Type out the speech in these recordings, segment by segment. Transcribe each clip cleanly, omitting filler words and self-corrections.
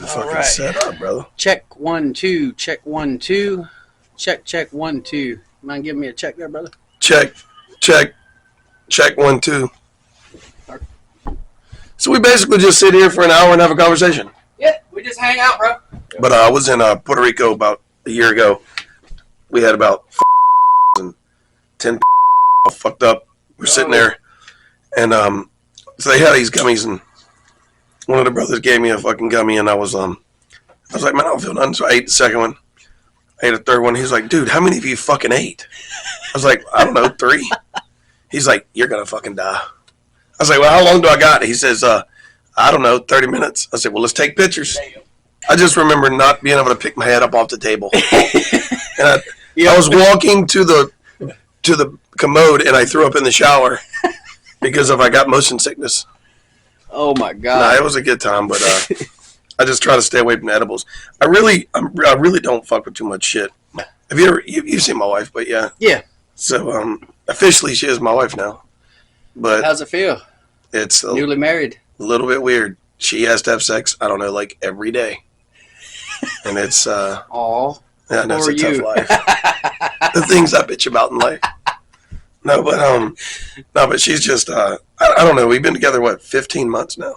fucking set up, brother. Check 1 2. Check 1 2. Check 1 2. Mind giving me a check there, brother? Check 1 2. So we basically just sit here for an hour and have a conversation. Yeah, we just hang out, bro. But I was in Puerto Rico about a year ago. We had about 10 all fucked up. We're sitting there, and so they had these gummies, and one of the brothers gave me a fucking gummy, and I was like, man, I don't feel nothing. So I ate the second one. I ate a third one. He's like, dude, how many of you fucking ate? I was like, I don't know, 3. He's like, you're gonna fucking die. I was like, well, how long do I got? He says, I don't know, 30 minutes. I said, well, let's take pictures. I just remember not being able to pick my head up off the table. And I was walking to the commode, and I threw up in the shower because I got motion sickness. Oh my god! Nah, it was a good time, but I just try to stay away from edibles. I really don't fuck with too much shit. Have you ever? You've seen my wife, but yeah. Yeah. So officially, she is my wife now. But how's it feel? It's newly married. A little bit weird. She has to have sex. I don't know, like every day, and it's all. Yeah, no, it's a tough life. The things I bitch about in life. No, but she's just I don't know. We've been together 15 months now.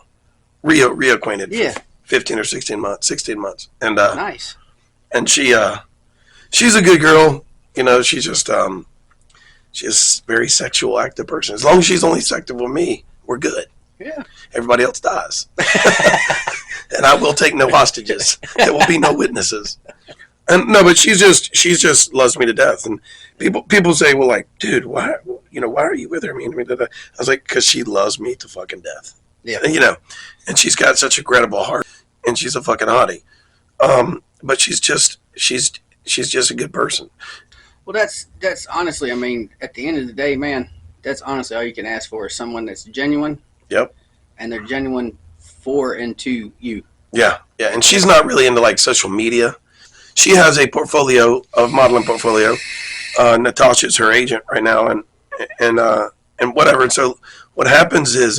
Reacquainted. Yeah. 15 or 16 months. And nice. And she's a good girl. You know, she's just she's a very sexual active person. As long as she's only sexual with me, we're good. Yeah. Everybody else dies. And I will take no hostages. There will be no witnesses. And no, but she's just loves me to death. And people say, well, like, dude, why are you with her? I was like, because she loves me to fucking death. Yeah. And, and she's got such a credible heart, and she's a fucking hottie. But she's just a good person. Well, that's honestly, I mean, at the end of the day, man, that's honestly all you can ask for is someone that's genuine. Yep. And they're genuine for and to you. Yeah. Yeah. And she's not really into like social media. She has a modeling portfolio. Natasha's her agent right now, and whatever. And so what happens is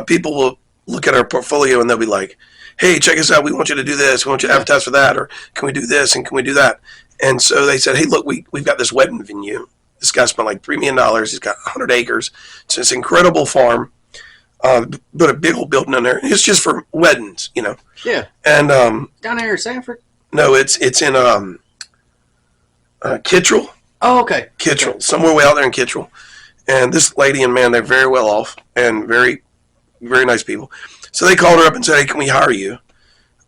people will look at her portfolio and they'll be like, "Hey, check us out. We want you to do this. We want you to advertise for that, or can we do this and can we do that?" And so they said, "Hey, look, we've got this wedding venue. This guy spent like $3 million. He's got 100 acres. It's this incredible farm. Put a big old building in there. It's just for weddings, Yeah. And down there in Sanford. No, it's in Kittrell. Oh, okay. Kittrell, okay. Somewhere way out there in Kittrell. And this lady and man, they're very well off and very, very nice people. So they called her up and said, "Hey, can we hire you?"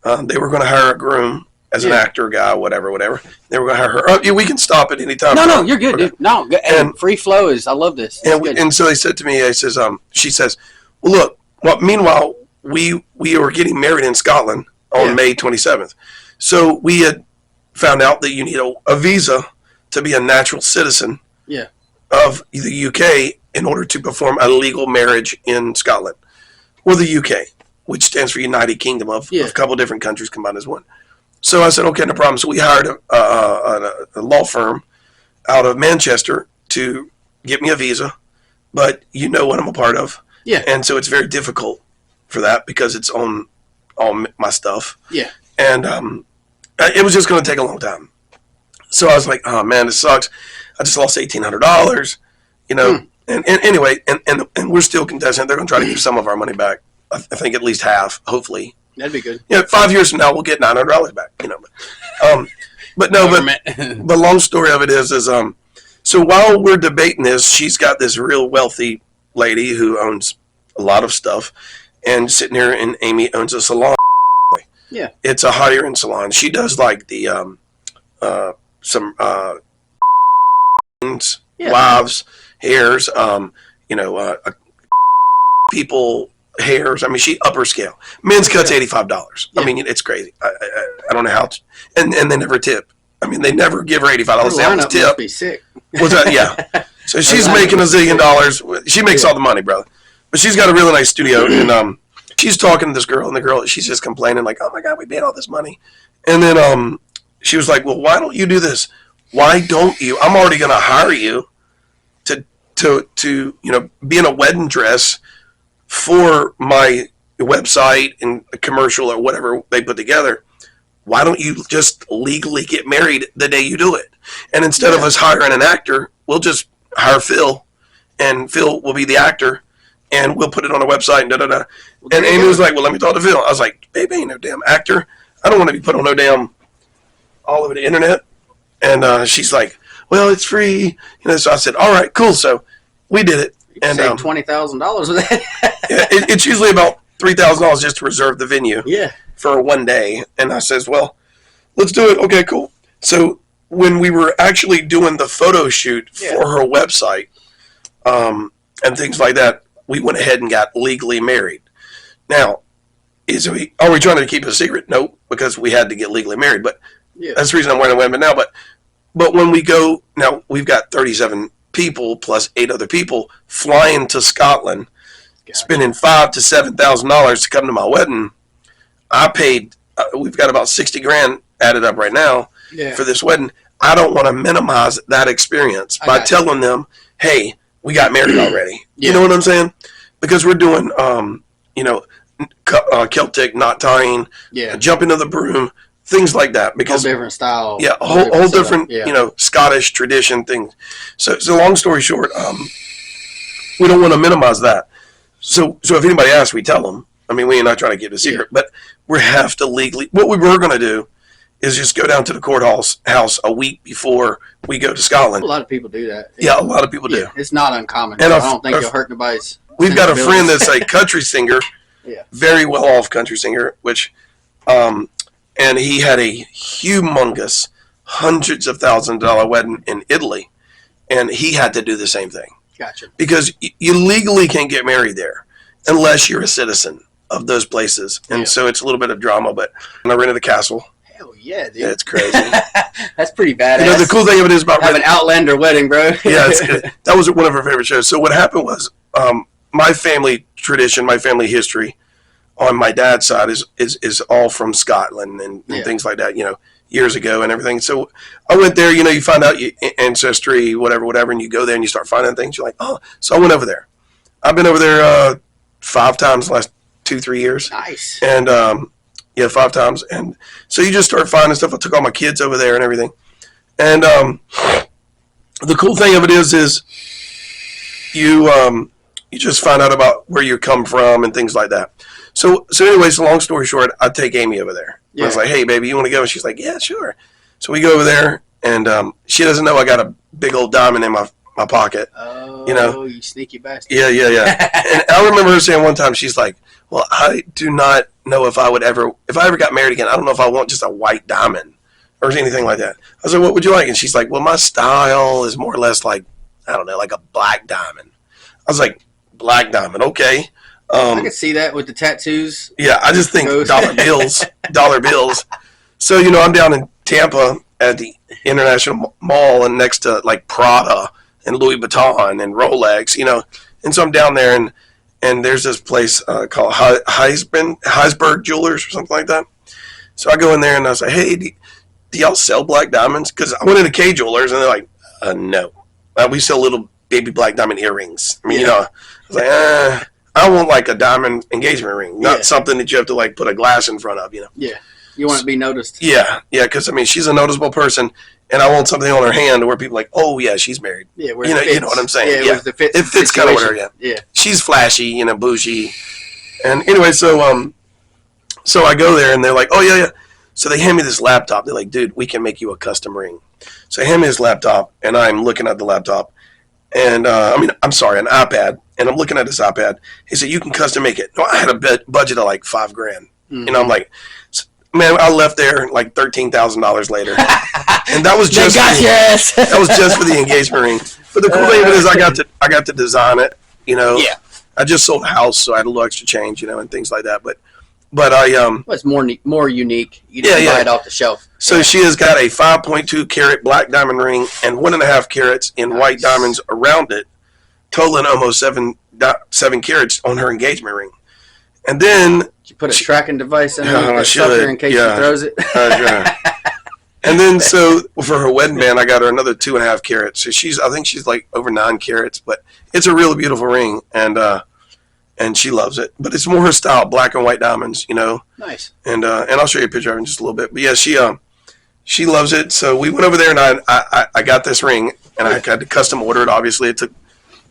They were going to hire a groom as an actor, guy, whatever. They were going to hire her. Oh, we can stop at any time. No, you're good, dude. No, and free flow is. I love this. And so they said to me, she says, "Well, look. Well, meanwhile, we were getting married in Scotland on May 27th." So we had found out that you need a visa to be a natural citizen of the UK in order to perform a legal marriage in Scotland, or the UK, which stands for United Kingdom of a couple different countries combined as one. So I said, okay, no problem. So we hired a law firm out of Manchester to get me a visa, but you know what I'm a part of. Yeah. And so it's very difficult for that because it's on all my stuff. Yeah. And it was just going to take a long time. So I was like, oh, man, this sucks. I just lost $1,800, And anyway, and we're still contesting. They're going to try to give some of our money back. I think at least half, hopefully. That'd be good. 5 years from now, we'll get $900 back, But the long story of it is so while we're debating this, she's got this real wealthy lady who owns a lot of stuff. And sitting here, and Amy owns a salon. Yeah, it's a higher end salon. She does like the some wives hairs, people hairs. I mean, she upper scale. Men's cuts $85. I mean, it's crazy. I don't know how. And they never tip. I mean, they never give her $85. They always tip. Must be sick. What's that? Yeah. So she's making $1 zillion. She makes all the money, brother. But she's got a really nice studio, and she's talking to this girl, and the girl, she's just complaining like, "Oh my God, we paid all this money." And then she was like, "Well, why don't you do this? Why don't you? I'm already going to hire you to be in a wedding dress for my your website and a commercial or whatever they put together. Why don't you just legally get married the day you do it? And instead of us hiring an actor, we'll just hire Phil, and Phil will be the actor, and we'll put it on a website and da-da-da. And Amy was like, well, let me talk to Phil. I was like, babe, ain't no damn actor. I don't want to be put on no damn all over the internet. And she's like, well, it's free. So I said, all right, cool. So we did it. You and saved $20,000 with that. yeah, it's usually about $3,000 just to reserve the venue for one day. And I says, well, let's do it. Okay, cool. So when we were actually doing the photo shoot for her website and things like that, we went ahead and got legally married. Now, are we trying to keep it a secret? No, because we had to get legally married. But that's the reason I'm wearing a wedding now. But when we go, now we've got 37 people plus 8 other people flying to Scotland, spending $5,000 to $7,000 to come to my wedding. I paid, we've got about 60 grand added up right now for this wedding. I don't want to minimize that experience by telling them, hey, we got married already. You know what I'm saying? Because we're doing, Celtic knot tying, jumping to the broom, things like that. Because whole different style. Yeah, a whole different, Scottish tradition thing. So long story short, we don't want to minimize that. So if anybody asks, we tell them. I mean, we're not trying to keep it a secret, but we have to legally. What we were going to do is just go down to the courthouse a week before we go to Scotland. A lot of people do that. Yeah, a lot of people do. It's not uncommon. And I don't think you'll hurt nobody's. We've got a friend that's a country singer, very well-off country singer, which, and he had a humongous, hundreds of $1,000s wedding in Italy, and he had to do the same thing. Gotcha. Because you legally can't get married there unless you're a citizen of those places, and so it's a little bit of drama. But I rented a castle. Hell yeah, dude! Yeah, it's crazy. That's pretty badass. The cool thing of it is about have an Outlander wedding, bro. That was one of our favorite shows. So what happened was, my family tradition, my family history, on my dad's side is all from Scotland and things like that. Years ago and everything. So I went there. You find out your ancestry, whatever, and you go there and you start finding things. You're like, oh. So I went over there. I've been over there 5 times the last 2-3 years. Nice. And 5 times. And so you just start finding stuff. I took all my kids over there and everything. And the cool thing of it is you just find out about where you come from and things like that. So anyways, long story short, I take Amy over there. I was like, hey, baby, you want to go? And she's like, yeah, sure. So we go over there, and she doesn't know I got a big old diamond in my pocket. Oh, you sneaky bastard. Yeah. And I remember her saying one time, she's like, well, I do not know if I ever got married again, I don't know if I want just a white diamond or anything like that. I was like, what would you like? And she's like, well, my style is more or less like, I don't know, like a black diamond. I was like, black diamond, okay. I could see that with the tattoos. Yeah, I just think dollar bills. So, I'm down in Tampa at the International Mall and next to like Prada and Louis Vuitton and Rolex, and so I'm down there and there's this place called Heisberg Jewelers or something like that. So I go in there and I was like, hey, do y'all sell black diamonds? Because I went into K Jewelers and they're like, no. We sell little baby black diamond earrings. I mean, I was like, I want like a diamond engagement ring, not something that you have to like put a glass in front of, Yeah. You want to be noticed. Yeah, because I mean, she's a noticeable person, and I want something on her hand where people are like, oh yeah, she's married. Yeah, you know what I'm saying. Yeah, it fits kind of what her. Yeah, she's flashy, bougie, and anyway, so I go there and they're like, oh yeah. So they hand me this laptop. They're like, dude, we can make you a custom ring. So they hand me this laptop, and I'm looking at the laptop, and an iPad. And I'm looking at this iPad. He said, you can custom make it. No, I had a budget of like $5,000. Mm-hmm. I'm like, man, I left there like $13,000 later. And that was just that was just for the engagement ring. But the cool thing of it is I got to design it, Yeah. I just sold a house, so I had a little extra change, and things like that. But I well, it's more unique. You didn't buy it off the shelf. So she has got a 5.2 carat black diamond ring and 1.5 carats in white diamonds around it, totaling almost 7 carats on her engagement ring. And then you put a tracking device in her in case she throws it. And then so for her wedding band, I got her another 2.5 carats. So I think she's like over 9 carats, but it's a really beautiful ring. And and she loves it. But it's more her style, black and white diamonds, you know. Nice. And I'll show you a picture of it in just a little bit. But yeah, she loves it. So we went over there, and I got this ring, and I had to custom order it. Obviously, it took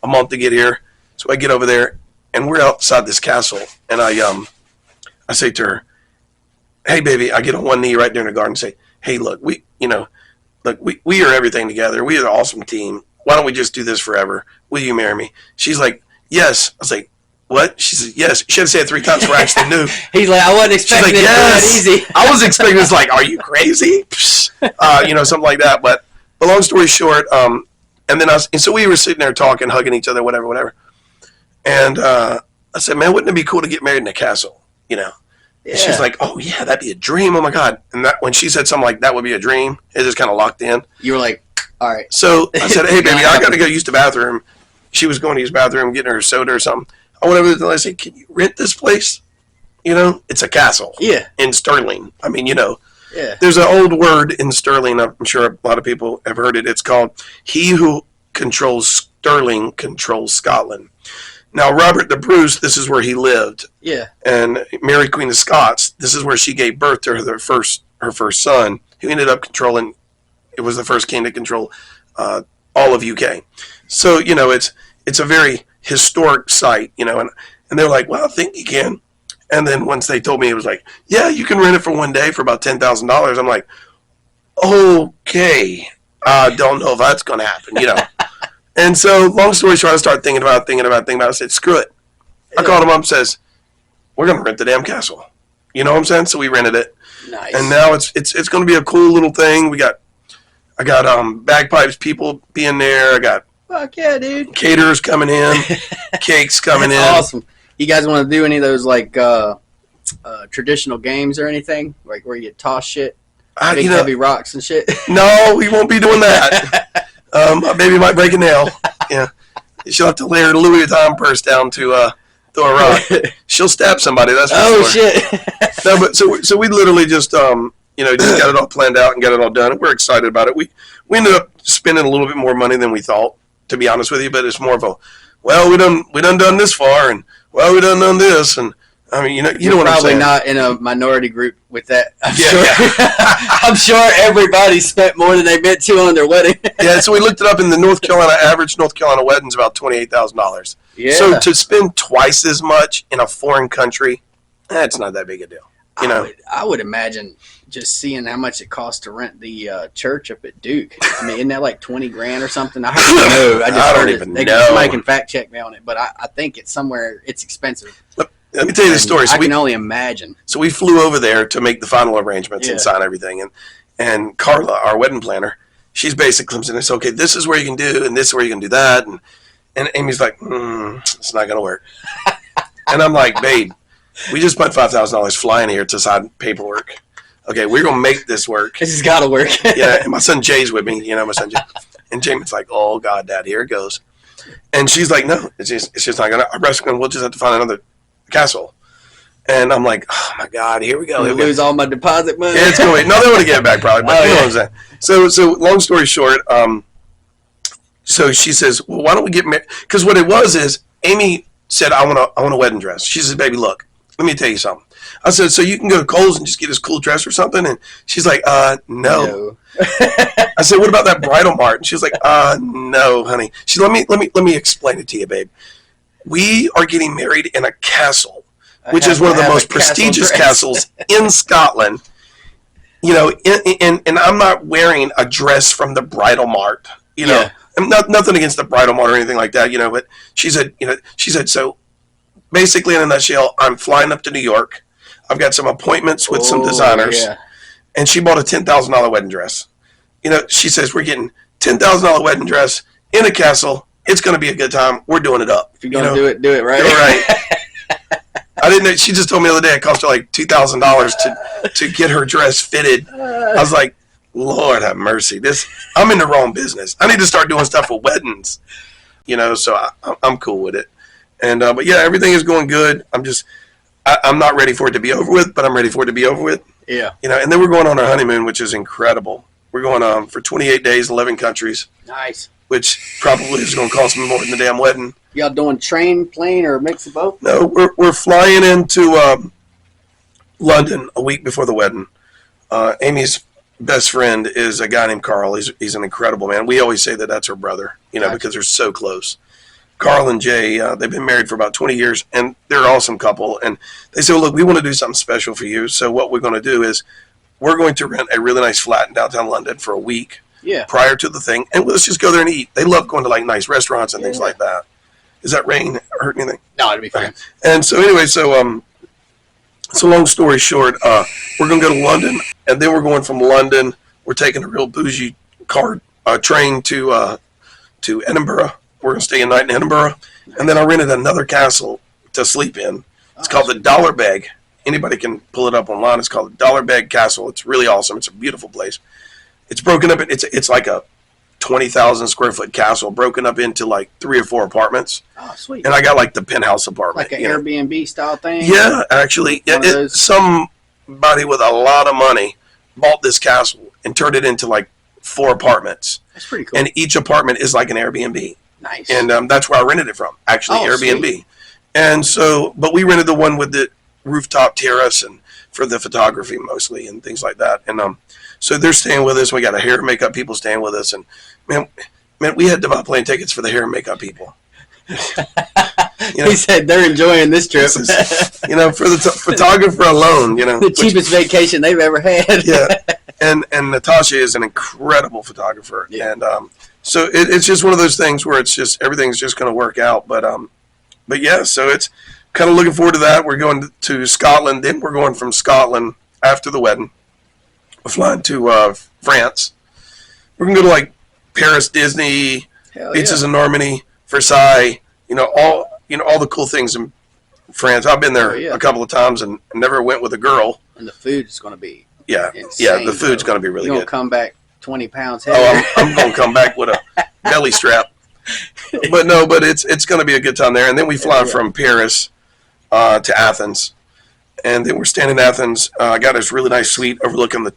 a month to get here. So I get over there, and we're outside this castle, and I say to her, "Hey, baby," I get on one knee right there in the garden and say, "Hey, look, we are everything together. We are an awesome team. Why don't we just do this forever? Will you marry me?" She's like, "Yes." I was like, "What?" She said, "Yes." She had to say it 3 times before I actually knew. He's like, "I wasn't expecting it that easy." I was expecting it's like, "Are you crazy?" Something like that. But long story short, so we were sitting there talking, hugging each other, whatever. And I said, "Man, wouldn't it be cool to get married in a castle?" Yeah. And she's like, "Oh yeah, that'd be a dream. Oh my God!" And when she said something like that would be a dream, it just kind of locked in. You were like, "All right." So I said, "Hey, baby, I got to go use the bathroom." She was going to use the bathroom, getting her soda or something. I went over there and I said, "Can you rent this place? It's a castle. Yeah. In Sterling. I mean, Yeah. There's an old word in Sterling. I'm sure a lot of people have heard it. It's called, 'He who controls Sterling controls Scotland.' Now, Robert the Bruce, this is where he lived. Yeah. And Mary, Queen of Scots, this is where she gave birth to her first son, who ended up controlling. It was the first king to control all of UK. So it's a very historic site, and they're like, "Well, I think you can." And then once they told me, it was like, "Yeah, you can rent it for one day for about $10,000." I'm like, "Okay, I don't know if that's going to happen, And so, long story short, I started thinking about it. I said, "Screw it." I called him up and says, "We're going to rent the damn castle." You know what I'm saying? So we rented it. Nice. And now it's going to be a cool little thing. I got bagpipes, people being there. I got fuck yeah, dude. Caterers coming in, cakes coming in. Awesome. You guys want to do any of those like traditional games or anything, like where you toss shit, big heavy rocks and shit? No, we won't be doing that. My baby might break a nail. Yeah, she'll have to lay her Louis Vuitton purse down to throw a rock. She'll stab somebody. That's for oh sure. Shit. No, but so we literally just just got it all planned out and got it all done. We're excited about it. We ended up spending a little bit more money than we thought, to be honest with you. But it's more of a, well, we done this far, and well, we done this, and I mean, you know what I'm saying. Probably not in a minority group with that. I'm Yeah, sure. yeah. I'm sure everybody spent more than they meant to on their wedding. Yeah, so we looked it up in the average North Carolina wedding's about $28,000. Yeah. So to spend twice as much in a foreign country, that's not that big a deal. I would imagine just seeing how much it costs to rent the church up at Duke. I mean, isn't that like $20,000 or something? I don't even know. Somebody can fact check me on it, but I think it's somewhere. It's expensive. Let me tell you the story. So I can only imagine. So we flew over there to make the final arrangements and sign everything. And Carla, our wedding planner, she's basically comes in and says, "Okay, this is where you can do, and this is where you can do that." And Amy's like, "It's not going to work." And I'm like, "Babe, we just spent $5,000 flying here to sign paperwork. Okay, we're going to make this work." This has got to work. Yeah, and my son Jay's with me. My son Jay. And Jamin's like, "Oh, God, Dad, here it goes." And she's like, "No, it's just not going to. We'll just have to find another castle." And I'm like, "Oh, my God, here we go. We'll lose all my deposit money." Yeah, it's going to No, they want to get it back probably. But you know what I'm saying. So long story short, so she says, "Well, why don't we get married?" Because what it was is Amy said, I want a wedding dress. She says, "Baby, look, let me tell you something." I said, "So you can go to Kohl's and just get this cool dress or something?" And she's like, no. I said, "What about that bridal mart?" And she's like, "No, honey." She said, let me explain it to you, babe. We are getting married in a castle, which is one of the most prestigious castles in Scotland. And I'm not wearing a dress from the bridal mart. I'm nothing against the bridal mart or anything like that. But she said, so basically, in a nutshell, I'm flying up to New York. I've got some appointments with some designers, and she bought a $10,000 wedding dress. She says, we're getting $10,000 wedding dress in a castle. It's going to be a good time. We're doing it up. If you're going to do it right. Do it right. I didn't know. She just told me the other day it cost her like $2,000 to get her dress fitted. I was like, Lord have mercy. I'm in the wrong business. I need to start doing stuff for weddings. So I'm cool with it. And but yeah, everything is going good. I'm not ready for it to be over with, but I'm ready for it to be over with. Yeah. And then we're going on our honeymoon, which is incredible. We're going for 28 days, 11 countries. Nice. which probably is going to cost me more than the damn wedding. Y'all doing train, plane, or a mix of both? No, we're flying into London a week before the wedding. Amy's best friend is a guy named Carl. He's an incredible man. We always say that that's her brother, because they're so close. Carl and Jay, they've been married for about 20 years, and they're an awesome couple. And they said, well, look, we want to do something special for you. So what we're going to do is we're going to rent a really nice flat in downtown London for a week prior to the thing, and let's just go there and eat. They love going to like nice restaurants and things like that. Is that rain hurt anything? No, it'll be fine. Okay. And so anyway, so long story short, we're going to go to London, and then we're going from London. We're taking a real bougie train to Edinburgh. We're going to stay a night in Edinburgh. And then I rented another castle to sleep in. It's called the Dollar Bag. Anybody can pull it up online. It's called the Dollar Bag Castle. It's really awesome. It's a beautiful place. It's broken up. It's like a 20,000 square foot castle broken up into like 3 or 4 apartments. Oh, sweet. And I got like the penthouse apartment. Like an Airbnb style thing? Yeah, actually. Somebody with a lot of money bought this castle and turned it into like 4 apartments. That's pretty cool. And each apartment is like an Airbnb. Nice. And that's where I rented it from, actually, Airbnb. Sweet. And so, but we rented the one with the rooftop terrace and for the photography mostly and things like that. And so they're staying with us. We got a hair and makeup people staying with us. And man, we had to buy plane tickets for the hair and makeup people. He said they're enjoying this trip. For the photographer alone, the cheapest vacation they've ever had. Yeah. And Natasha is an incredible photographer. Yeah. And so it's just one of those things where it's just everything's just going to work out. But yeah, so it's kind of looking forward to that. We're going to Scotland. Then we're going from Scotland after the wedding. We're flying to France. We're going to go to like Paris, Disney, Beaches in Normandy, Versailles. All the cool things in France. I've been there a couple of times and never went with a girl. And the food is going to be insane, the food's going to be really good. You're going to come back 20 pounds heavier. I'm going to come back with a belly strap. But it's going to be a good time there. And then we fly from Paris to Athens. And then we're staying in Athens. I got this really nice suite overlooking the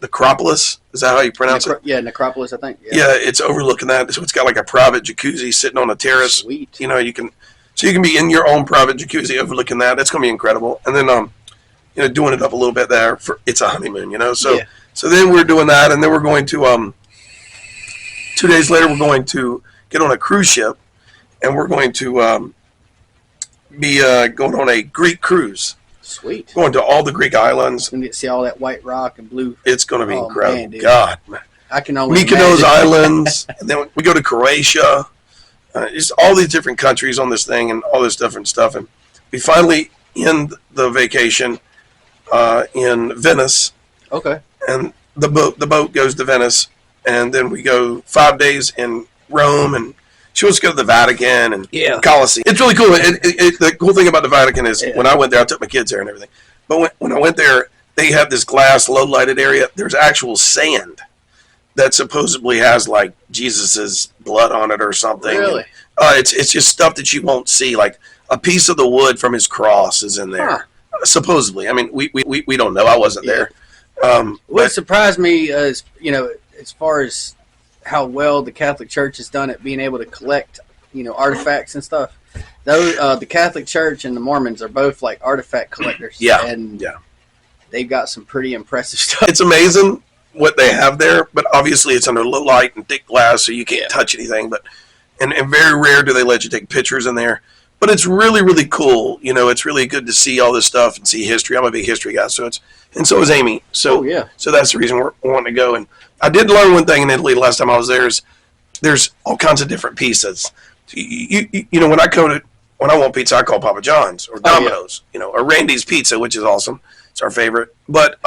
Acropolis. Is that how you pronounce it? Yeah, Necropolis, I think. Yeah, it's overlooking that. So it's got like a private jacuzzi sitting on a terrace. Sweet. You can be in your own private jacuzzi overlooking that. It's going to be incredible. And then doing it up a little bit there it's a honeymoon. So then we're doing that, and then we're going to 2 days later we're going to get on a cruise ship, and we're going to be going on a Greek cruise. Sweet. Going to all the Greek islands. And get to see all that white rock and blue. It's going to be incredible. Man, God, man. I can only Mykonos Islands, and then we go to Croatia. Just all these different countries on this thing and all this different stuff. And we finally end the vacation in Venice. Okay. And the boat goes to Venice, and then we go 5 days in Rome, and she wants to go to the Vatican and Colosseum. It's really cool. The cool thing about the Vatican is when I went there, I took my kids there and everything. But when I went there, they have this glass, low-lighted area. There's actual sand that supposedly has like Jesus's blood on it or something. Really? And, it's just stuff that you won't see. Like a piece of the wood from his cross is in there. Supposedly. I mean, we don't know. I wasn't there. What surprised me is, as far as how well the Catholic Church has done at being able to collect, artifacts and stuff. Those, the Catholic Church and the Mormons are both like artifact collectors. And they've got some pretty impressive stuff. It's amazing what they have there, but obviously it's under low light and thick glass, so you can't touch anything. But and very rare do they let you take pictures in there. But it's really, really cool. It's really good to see all this stuff and see history. I'm a big history guy, so is Amy. So so that's the reason we're wanting to go. And I did learn one thing in Italy the last time I was there is there's all kinds of different pizzas. When I want pizza, I call Papa John's or Domino's, or Randy's Pizza, which is awesome. It's our favorite. But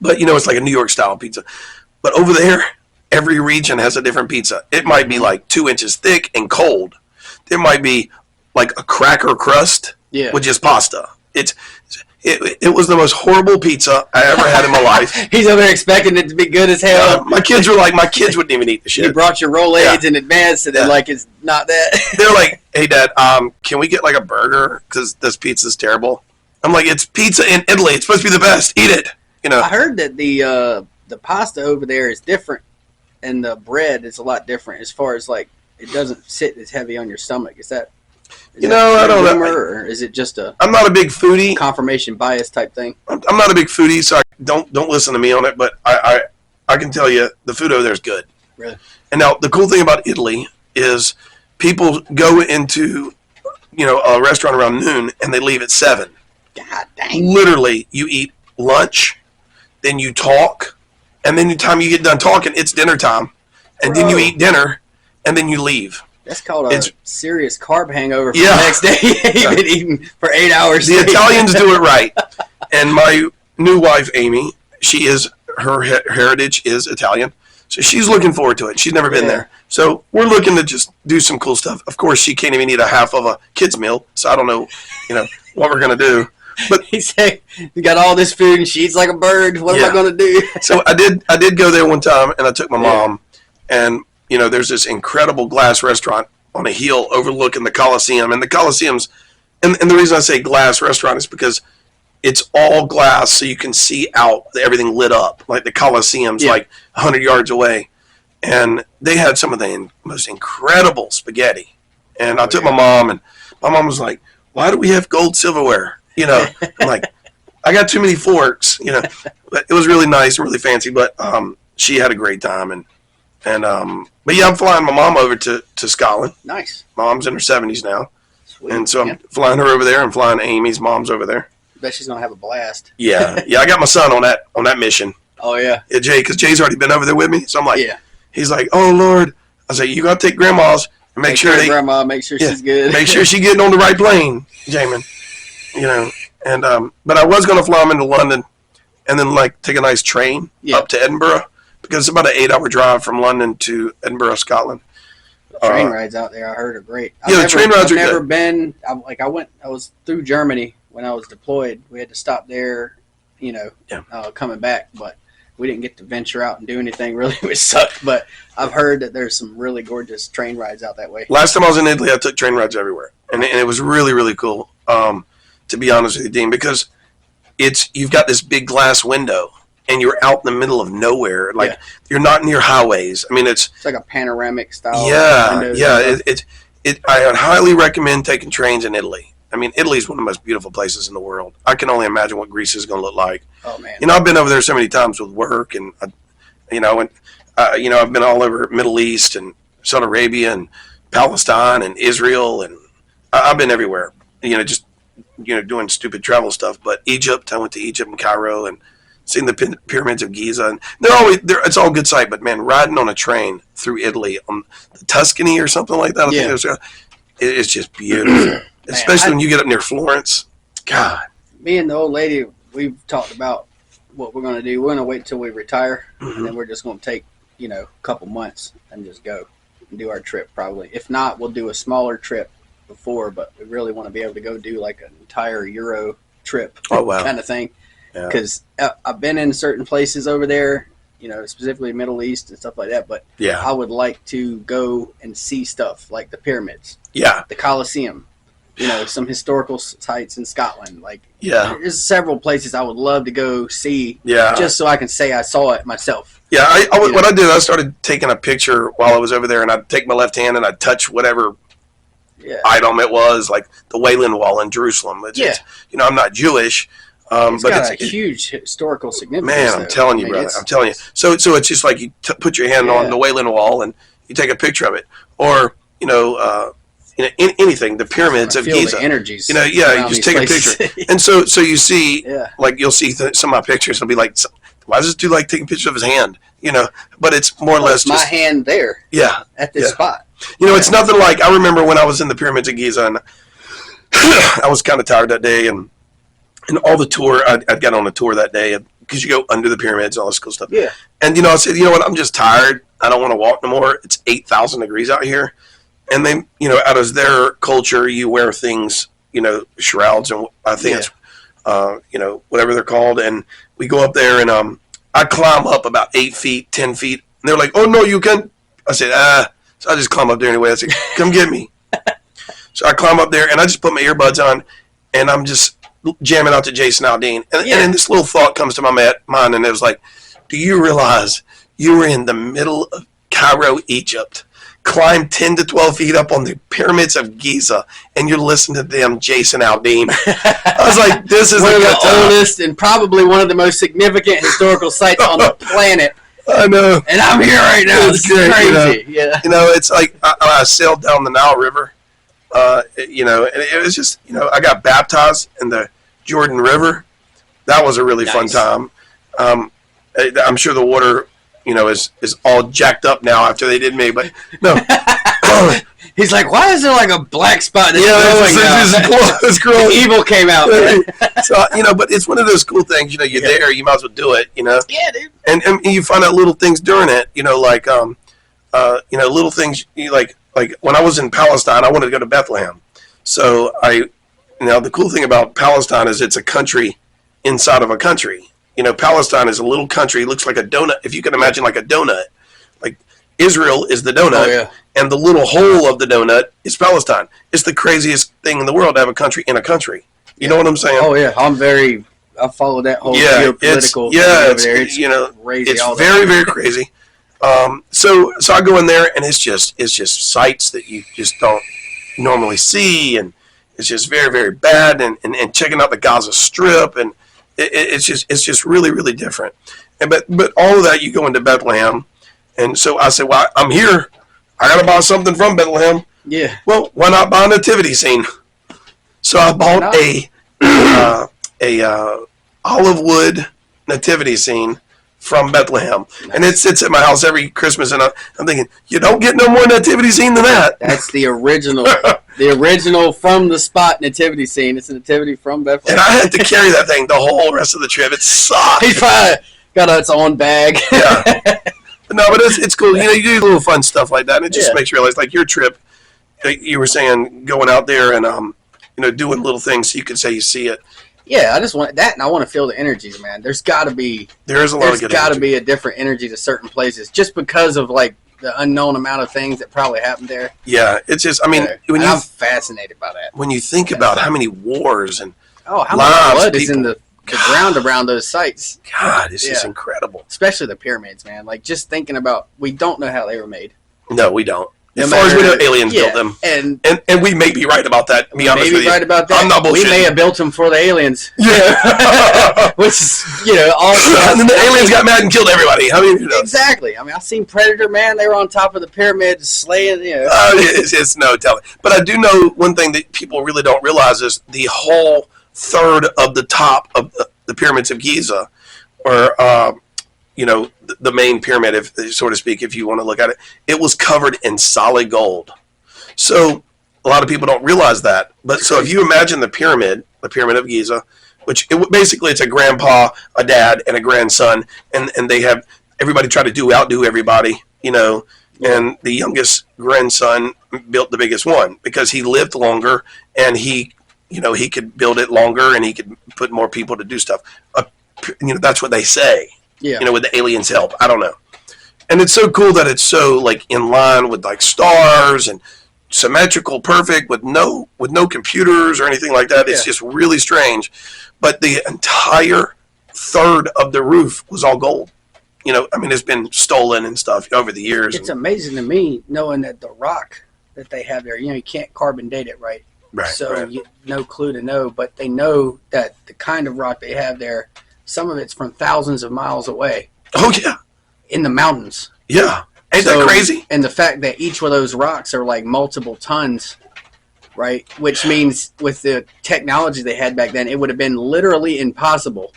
it's like a New York style pizza. But over there, every region has a different pizza. It might be like 2 inches thick and cold. There might be like a cracker crust, which is pasta. It was the most horrible pizza I ever had in my life. He's over there expecting it to be good as hell. My kids wouldn't even eat the shit. You brought your roll aids in advance, and they're like, it's not that. They're like, hey, Dad, can we get like a burger? Because this pizza's terrible. I'm like, it's pizza in Italy. It's supposed to be the best. Eat it. I heard that the pasta over there is different and the bread is a lot different as far as like it doesn't sit as heavy on your stomach. Is that I don't know. Or is it just I'm not a big foodie. Confirmation bias type thing? I'm not a big foodie, so don't listen to me on it. But I can tell you the food over there is good. Really? And now the cool thing about Italy is people go into a restaurant around noon and they leave at 7. God dang! Literally, you eat lunch, then you talk, and then the time you get done talking, it's dinner time, and then you eat dinner, and then you leave. That's called a serious carb hangover for the next day. You've been eating for 8 hours. The Italians do it right. And my new wife, Amy, her heritage is Italian. So she's looking forward to it. She's never been there. So we're looking to just do some cool stuff. Of course, she can't even eat a half of a kid's meal. So I don't know, what we're going to do. But he said, "You got all this food and she eats like a bird. What am I going to do?" So I did go there one time, and I took my mom, and there's this incredible glass restaurant on a hill overlooking the Coliseum. And the Coliseum's, and the reason I say glass restaurant is because it's all glass, so you can see out everything lit up. Like the Coliseum's like 100 yards away. And they had some of the most incredible spaghetti. And I took my mom, and my mom was like, "Why do we have gold silverware?" I'm like, "I got too many forks." But it was really nice and really fancy. But she had a great time, but yeah, I'm flying my mom over to Scotland. Nice. Mom's in her 70s now. Sweet. And so I'm flying her over there and flying Amy's mom's over there. Bet she's gonna have a blast. Yeah. I got my son on that mission. Oh yeah. Jay, because Jay's already been over there with me. So I'm like, yeah. He's like, "Oh Lord," I say, "You gotta take grandma's and make sure she's good. Make sure she's getting on the right plane, Jamin." And but I was gonna fly him into London, and then take a nice train up to Edinburgh, because it's about an 8-hour drive from London to Edinburgh, Scotland. Train rides out there, I heard, are great. The train rides are good. I've never been. I was through Germany when I was deployed. We had to stop there, coming back, but we didn't get to venture out and do anything really, which sucked. But I've heard that there's some really gorgeous train rides out that way. Last time I was in Italy, I took train rides everywhere, and it was really, really cool. To be honest with you, Dean, because you've got this big glass window, and you're out in the middle of nowhere. You're not near highways. I mean, it's like a panoramic style. Yeah. I would highly recommend taking trains in Italy. I mean, Italy is one of the most beautiful places in the world. I can only imagine what Greece is going to look like. Oh man! I've been over there so many times with work, and I've been all over Middle East and Saudi Arabia and Palestine and Israel, and I've been everywhere. Just doing stupid travel stuff. But Egypt, I went to Egypt and Cairo and seen the pyramids of Giza, and it's all good sight. But man, riding on a train through Italy on the Tuscany or something like that, I think it's just beautiful. Especially when you get up near Florence. God. Me and the old lady, we've talked about what we're going to do. We're going to wait until we retire, and then we're just going to take, a couple months and just go and do our trip probably. If not, we'll do a smaller trip before, but we really want to be able to go do like an entire Euro trip kind of thing. Because I've been in certain places over there, specifically Middle East and stuff like that, but I would like to go and see stuff like the pyramids, the Colosseum, some historical sites in Scotland. There's several places I would love to go see, just so I can say I saw it myself. Yeah, what I did, I started taking a picture while I was over there, and I'd take my left hand and I'd touch whatever item it was, like the Wailing Wall in Jerusalem. I'm not Jewish. It's got a huge historical significance. Man, I'm telling you, brother. I'm telling you. So it's just like you put your hand on the Wailing Wall and you take a picture of it, or anything. The pyramids of Giza. The energies. You just take a picture, and so you see, you'll see some of my pictures. It'll be like, why does this dude like taking pictures of his hand? But it's more or less my just hand there. Yeah, at this spot. It's nothing like. I remember when I was in the pyramids of Giza, and I was kind of tired that day, and all the tour, I'd got on a tour that day because you go under the pyramids and all this cool stuff. Yeah. And, I said, what, I'm just tired. I don't want to walk no more. It's 8,000 degrees out here. And they, out of their culture, you wear things, shrouds, and I think it's, whatever they're called. And we go up there, and I climb up about 8 feet, 10 feet. And they're like, "Oh, no, you can." I said, So I just climb up there anyway. I said, "Come get me." So I climb up there, and I just put my earbuds on, and I'm just jamming out to Jason Aldean. And then this little thought comes to my mind, and it was like, do you realize you were in the middle of Cairo, Egypt. Climb 10 to 12 feet up on the pyramids of Giza, and you're listening to them, Jason Aldean. I was like, this is one of the oldest and probably one of the most significant historical sites on the planet. I know. And I'm here right now. It's crazy. You know, it's like I sailed down the Nile River, you know, and it was just, you know, I got baptized in the Jordan River. That was a really fun time. I'm sure the water, you know, is all jacked up now after they did me, but no. He's like, why is there like a black spot? It's growing. Evil came out. So, you know, but it's one of those cool things. You know, you're there, you might as well do it. You know. Yeah, dude. And you find out little things during it. You know, like you know, little things. You like when I was in Palestine, I wanted to go to Bethlehem. So the cool thing about Palestine is it's a country inside of a country. You know, Palestine is a little country. It looks like a donut. If you can imagine, like a donut. Like Israel is the donut, and the little hole of the donut is Palestine. It's the craziest thing in the world to have a country in a country. You know what I'm saying? Oh yeah, I follow that whole geopolitical thing over there. It's, you know, crazy. It's very, very crazy. So I go in there, and it's just sights that you just don't normally see, and it's just very, very bad. And checking out the Gaza Strip, and it's just really, really different. And but all of that, you go into Bethlehem, and so I said, well, I'm here. I got to buy something from Bethlehem. Yeah. Well, why not buy a nativity scene? So I bought a olive wood nativity scene from Bethlehem, and it sits at my house every Christmas. And I'm thinking, you don't get no more nativity scene than that. That's the original, the original from the spot nativity scene. It's a nativity from Bethlehem. And I had to carry that thing the whole rest of the trip. It sucked. He probably got its own bag. Yeah. No, but it's cool. You know, you do little fun stuff like that, and it just makes you realize, like your trip, you were saying, going out there and you know, doing little things so you could say you see it. Yeah, I just want that, and I want to feel the energies, man. There's got to be a different energy to certain places, just because of like the unknown amount of things that probably happened there. Yeah, it's just, I mean, I'm fascinated by that. When you think about how many wars and how much blood is in the ground around those sites. God, it's just incredible. Especially the pyramids, man. Like, just thinking about, we don't know how they were made. No, we don't. As far as we know, aliens built them. And we may be right about that, to be honest with you. Right about that. I'm not bullshitting. We may have built them for the aliens. Yeah. Which is, you know, also. And then the aliens got mad and killed everybody. I mean, you know. Exactly. I mean, I've seen Predator, man. They were on top of the pyramid slaying, you know. It's no telling. But I do know one thing that people really don't realize is the whole third of the top of the pyramids of Giza, or you know, the main pyramid, if so to speak, if you want to look at it, it was covered in solid gold. So a lot of people don't realize that. But so if you imagine the pyramid of Giza, which basically it's a grandpa, a dad, and a grandson, and they have everybody try to outdo everybody, you know. And the youngest grandson built the biggest one because he lived longer, and he could build it longer, and he could put more people to do stuff. You know, that's what they say. Yeah. You know, with the aliens' help. I don't know. And it's so cool that it's so like in line with like stars and symmetrical, perfect, with no computers or anything like that. It's just really strange. But the entire third of the roof was all gold. You know, I mean, it's been stolen and stuff over the years. It's amazing to me knowing that the rock that they have there, you know, you can't carbon date it, right? Right. So you no clue to know, but they know that the kind of rock they have there, some of it's from thousands of miles away. Oh, yeah. In the mountains. Yeah. Ain't that crazy? And the fact that each one of those rocks are like multiple tons, right? Which means with the technology they had back then, it would have been literally impossible.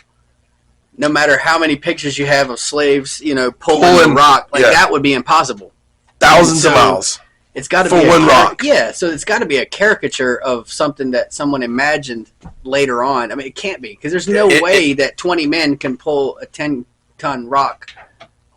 No matter how many pictures you have of slaves, you know, pulling rock, like that would be impossible. Thousands of miles. It's got to be one rock. Yeah, so it's got to be a caricature of something that someone imagined later on. I mean, it can't be, because there's no way that 20 men can pull a 10-ton rock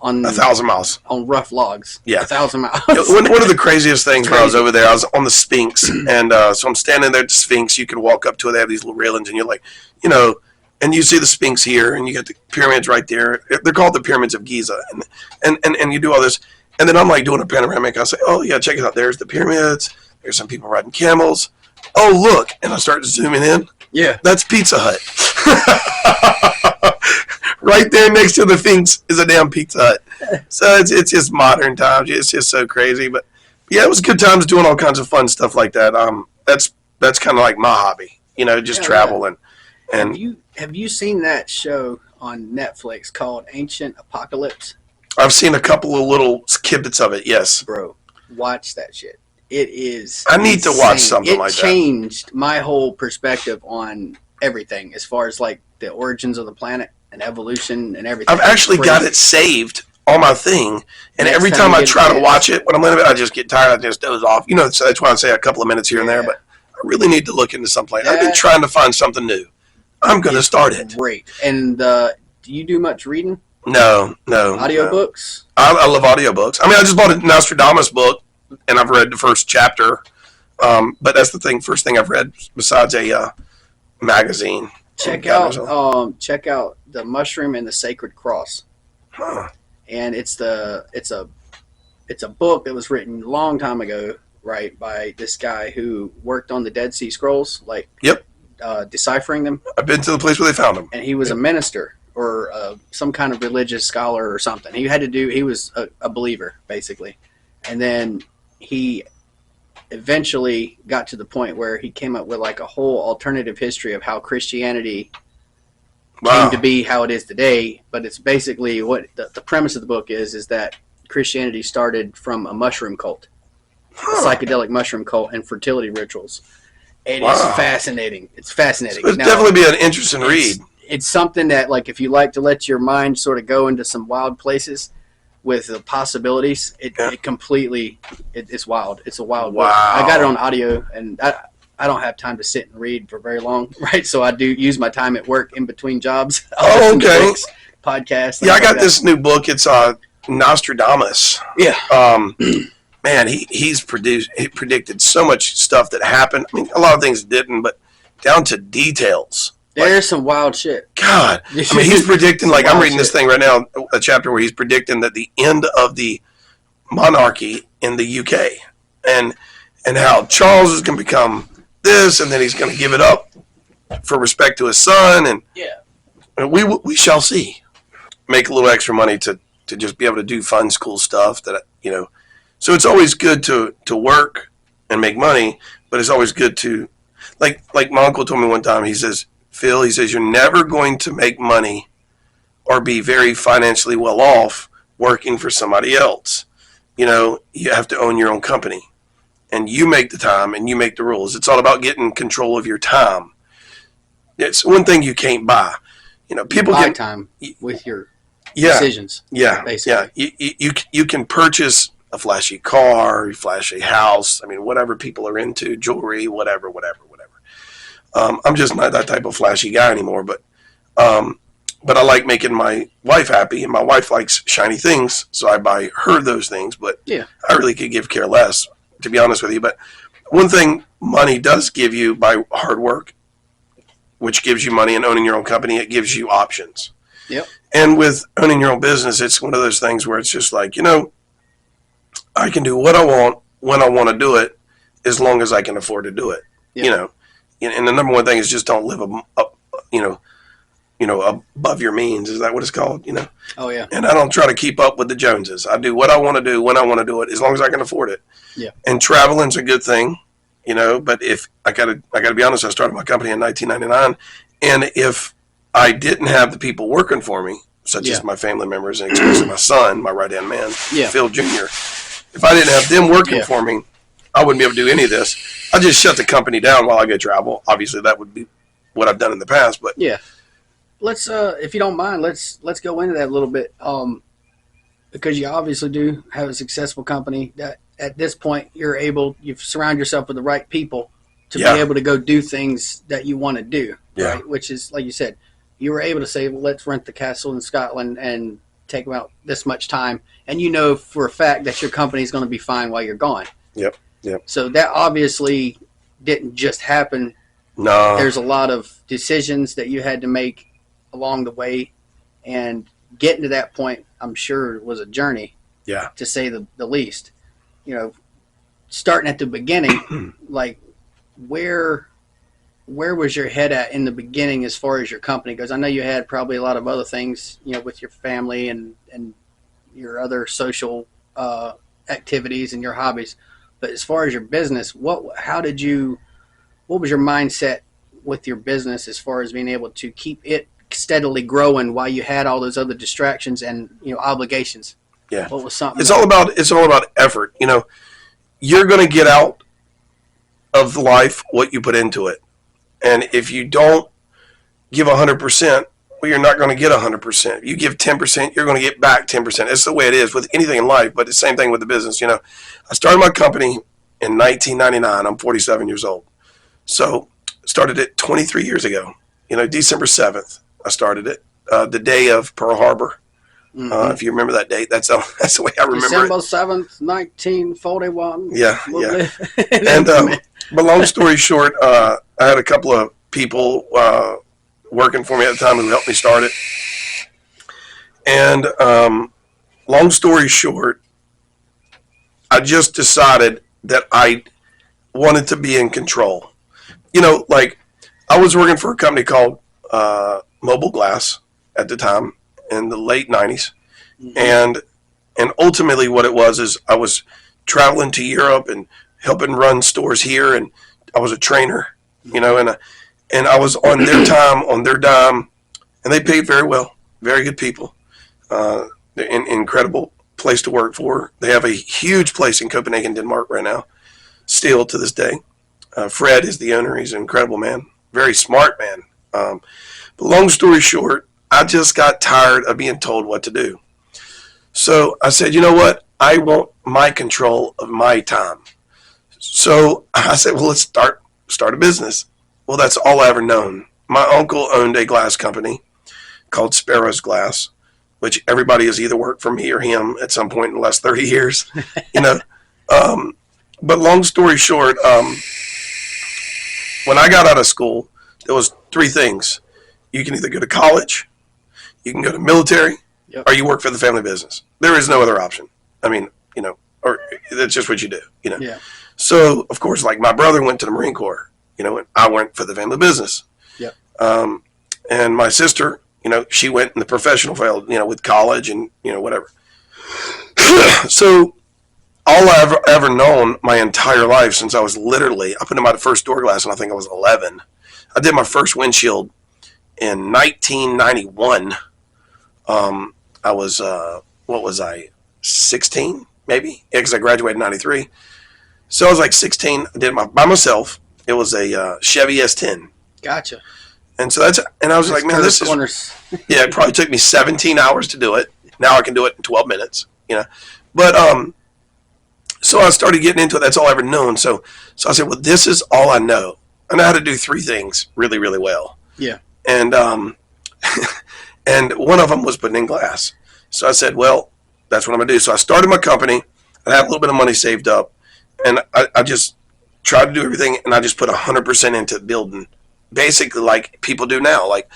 on 1,000 miles on rough logs. Yeah, 1,000 miles. One of the craziest things when I was over there, I was on the Sphinx, and so I'm standing there at the Sphinx. You can walk up to it; they have these little railings, and you're like, you know, and you see the Sphinx here, and you got the pyramids right there. They're called the pyramids of Giza, and you do all this. And then I'm like doing a panoramic. I say, oh, yeah, check it out. There's the pyramids. There's some people riding camels. Oh, look. And I start zooming in. Yeah. That's Pizza Hut. Right there next to the Sphinx is a damn Pizza Hut. So it's just modern times. It's just so crazy. But yeah, it was good times doing all kinds of fun stuff like that. That's kind of like my hobby, just travel and have you seen that show on Netflix called Ancient Apocalypse? I've seen a couple of little snippets of it. Yes, bro, watch that shit. It is. I need to watch something like that. It changed my whole perspective on everything as far as like the origins of the planet and evolution and everything. I've actually got it saved on my thing, and every time I try to watch it, when I'm in it, I just get tired. I just doze off. So that's why I say a couple of minutes here and there. But I really need to look into something. I've been trying to find something new. I'm going to start it. Great. And do you do much reading? No. Audiobooks? I love audiobooks. I mean, I just bought a Nostradamus book, and I've read the first chapter. But that's the first thing I've read besides a magazine. Check out The Mushroom and the Sacred Cross. Huh. And it's a book that was written a long time ago, right, by this guy who worked on the Dead Sea Scrolls, deciphering them. I've been to the place where they found them. And he was a minister or some kind of religious scholar or something. He was a believer, basically. And then he eventually got to the point where he came up with like a whole alternative history of how Christianity came to be how it is today. But it's basically what the premise of the book is that Christianity started from a mushroom cult, a psychedelic mushroom cult, and fertility rituals. It is fascinating. It's fascinating. So it'd definitely be an interesting read. It's something that, like, if you like to let your mind sort of go into some wild places with the possibilities, it's wild. It's a wild book. I got it on audio, and I don't have time to sit and read for very long, right? So I do use my time at work in between jobs. Oh, okay. Books, podcasts. Yeah, I got this new book. It's Nostradamus. Yeah. Man, he predicted so much stuff that happened. I mean, a lot of things didn't, but down to details. There's some wild shit. God. I mean, he's predicting, like, I'm reading this thing right now, a chapter where he's predicting that the end of the monarchy in the UK and how Charles is going to become this, and then he's going to give it up for respect to his son. And we shall see. Make a little extra money to just be able to do fun, cool stuff that, So it's always good to work and make money, but it's always good to, like my uncle told me one time, he says, Phil, you're never going to make money or be very financially well off working for somebody else. You have to own your own company, and you make the time and you make the rules. It's all about getting control of your time. It's one thing you can't buy. People buy can time with your decisions. Yeah, basically. Yeah. You can purchase a flashy car, flashy house. I mean, whatever people are into, jewelry, whatever. I'm just not that type of flashy guy anymore, but I like making my wife happy, and my wife likes shiny things, so I buy her those things, but I really could give care less, to be honest with you. But one thing money does give you by hard work, which gives you money, and owning your own company, it gives you options. Yep. And with owning your own business, it's one of those things where it's just like, I can do what I want when I want to do it, as long as I can afford to do it. Yep. And the number one thing is just don't live above your means. Is that what it's called? Oh yeah. And I don't try to keep up with the Joneses. I do what I want to do when I want to do it, as long as I can afford it. Yeah. And traveling's a good thing, But if I gotta be honest, I started my company in 1999, and if I didn't have the people working for me, such as my family members and especially my son, my right hand man, Phil Jr. If I didn't have them working for me, I wouldn't be able to do any of this. I just shut the company down while I go travel. Obviously, that would be what I've done in the past. But let's, if you don't mind, let's go into that a little bit, because you obviously do have a successful company. That at this point you've surrounded yourself with the right people to be able to go do things that you want to do. Right? Which is, like you said, you were able to say, well, let's rent the castle in Scotland and take about this much time, and for a fact that your company is going to be fine while you're gone. Yep. So that obviously didn't just happen. No. There's a lot of decisions that you had to make along the way, and getting to that point, I'm sure, was a journey. Yeah. To say the least. Starting at the beginning, like where was your head at in the beginning as far as your company goes? I know you had probably a lot of other things, with your family and your other social activities and your hobbies. But as far as your business, what was your mindset with your business as far as being able to keep it steadily growing while you had all those other distractions and obligations? Yeah. What was something? It's all about effort. You're going to get out of life what you put into it. And if you don't give 100%, well, you're not going to get 100%. If you give 10%, you're going to get back 10%. It's the way it is with anything in life, but the same thing with the business. I started my company in 1999. I'm 47 years old. So started it 23 years ago. December 7th, I started it. The day of Pearl Harbor. Mm-hmm. If you remember that date, that's the way I remember December 7th, 1941. Yeah. And but long story short, I had a couple of people working for me at the time who helped me start it. And long story short, I just decided that I wanted to be in control. I was working for a company called Mobile Glass at the time in the late 90s. Mm-hmm. And ultimately what it was is I was traveling to Europe and helping run stores here, and I was a trainer, and I was on their time, on their dime, and they paid very well, very good people, incredible place to work for. They have a huge place in Copenhagen, Denmark right now, still to this day. Fred is the owner. He's an incredible man, very smart man. But long story short, I just got tired of being told what to do. So I said, you know what? I want my control of my time. So I said, well, let's start a business. Well, that's all I ever known. My uncle owned a glass company called Sparrow's Glass, which everybody has either worked for me or him at some point in the last 30 years. But long story short, when I got out of school, there was three things. You can either go to college, you can go to military, yep, or you work for the family business. There is no other option. I mean, or that's just what you do, Yeah. So, of course, like my brother went to the Marine Corps, and I went for the family business. Yep. And my sister, she went in the professional field, with college and, whatever. So all I've ever known my entire life since I was literally, I put in my first door glass and I think I was 11. I did my first windshield in 1991. I was, 16 maybe? Yeah, because I graduated in 93. So I was like 16. I did it by myself. It was a Chevy S10. Gotcha. And so and I was like, man, this is, yeah, it probably took me 17 hours to do it. Now I can do it in 12 minutes, But, so I started getting into it. That's all I ever known. So I said, well, this is all I know. I know how to do three things really, really well. Yeah. And, and one of them was putting in glass. So I said, well, that's what I'm going to do. So I started my company. I had a little bit of money saved up, and I just tried to do everything, and I just put 100% into building, basically like people do now. Like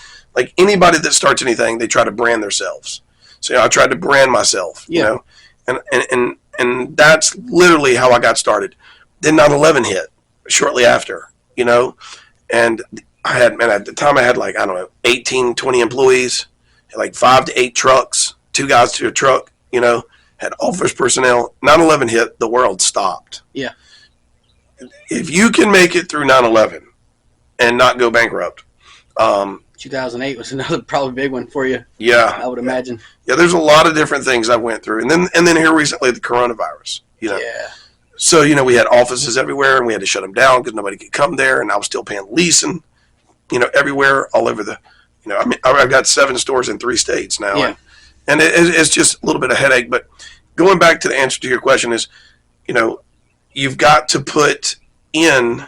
anybody that starts anything, they try to brand themselves. So I tried to brand myself, and that's literally how I got started. Then 9/11 hit shortly after, and I had, at the time I had 18, 20 employees, had 5 to 8 trucks, 2 guys to a truck, had office personnel. 9/11 hit, the world stopped. Yeah. If you can make it through 9/11 and not go bankrupt. 2008 was another probably big one for you. Yeah. I would imagine. Yeah, there's a lot of different things I went through. And then here recently, the coronavirus, Yeah. So, we had offices everywhere, and we had to shut them down because nobody could come there, and I was still paying leasing, everywhere, all over the, I've got 7 stores in 3 states now. Yeah. And it's just a little bit of headache. But going back to the answer to your question is, you've got to put in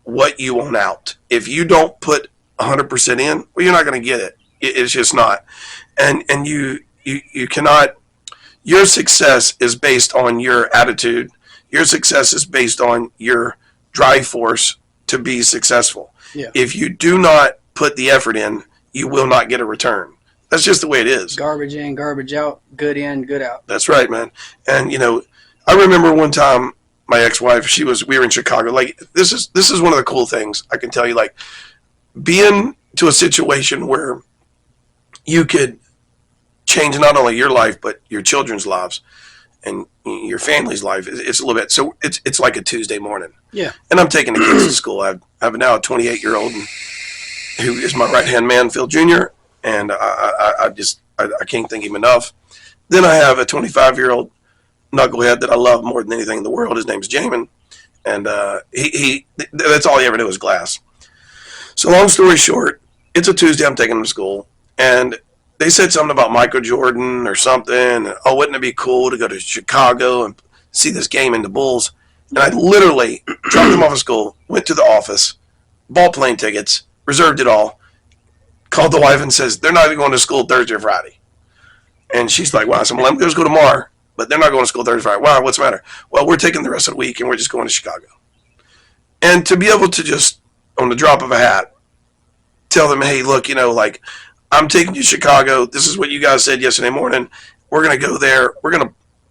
what you want out. If you don't put 100% in, well, you're not going to get it. It's just not. And you cannot, your success is based on your attitude. Your success is based on your drive force to be successful. Yeah. If you do not put the effort in, you will not get a return. That's just the way it is. Garbage in, garbage out, good in, good out. That's right, man. And, I remember one time my ex-wife, we were in Chicago. This is one of the cool things I can tell you, being to a situation where you could change not only your life but your children's lives and your family's life. It's a little bit. So it's like a Tuesday morning. Yeah. And I'm taking the kids to school. I have now a 28-year-old who is my right-hand man, Phil Jr., and I can't thank him enough. Then I have a 25-year-old knucklehead that I love more than anything in the world. His name's Jamin, and he that's all he ever knew was glass. So long story short, it's a Tuesday. I'm taking him to school, and they said something about Michael Jordan or something. And, oh, wouldn't it be cool to go to Chicago and see this game in the Bulls? And I literally dropped them off at school, went to the office, bought plane tickets, reserved it all, called the wife and says, they're not even going to school Thursday or Friday. And she's like, wow. So I'm like, let me go tomorrow, but they're not going to school Thursday or Friday. Wow, what's the matter? Well, we're taking the rest of the week and we're just going to Chicago. And to be able to just, on the drop of a hat, tell them, hey, look, like, I'm taking you to Chicago. This is what you guys said yesterday morning. We're going to go there.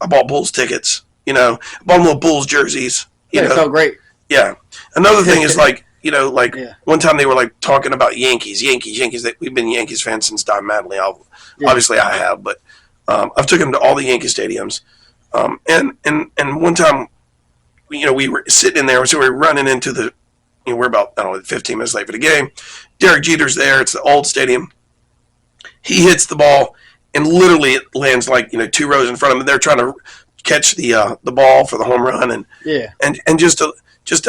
I bought Bulls tickets, I bought them little Bulls jerseys. It felt great. Yeah. Another thing is one time they were like talking about Yankees. We've been Yankees fans since Don Mattingly. Obviously I have, but I've taken them to all the Yankee stadiums. And one time, we were sitting in there, so we were running into the, we're about, 15 minutes late for the game. Derek Jeter's there. It's the old stadium. He hits the ball, and literally it lands like 2 rows in front of him. They're trying to catch the ball for the home run, and just to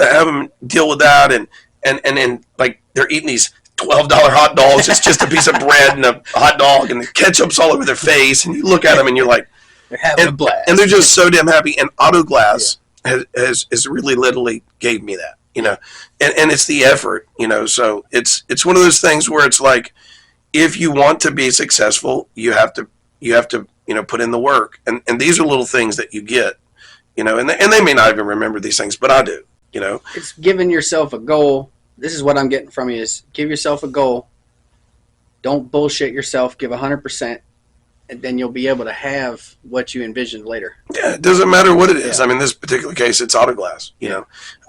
have him deal with that, and like they're eating these $12 hot dogs. It's just a piece of bread and a hot dog, and the ketchup's all over their face. And you look at them, and you're like, they're having a blast, and they're just so damn happy. And Auto Glass has really literally gave me that, and it's the effort, So it's one of those things where it's like, if you want to be successful, you have to put in the work, and these are little things that you get, and they may not even remember these things, but I do, It's giving yourself a goal. This is what I'm getting from you: is give yourself a goal. Don't bullshit yourself. Give 100%, and then you'll be able to have what you envisioned later. Yeah, it doesn't matter what it is. Yeah. I mean, in this particular case, it's Auto Glass.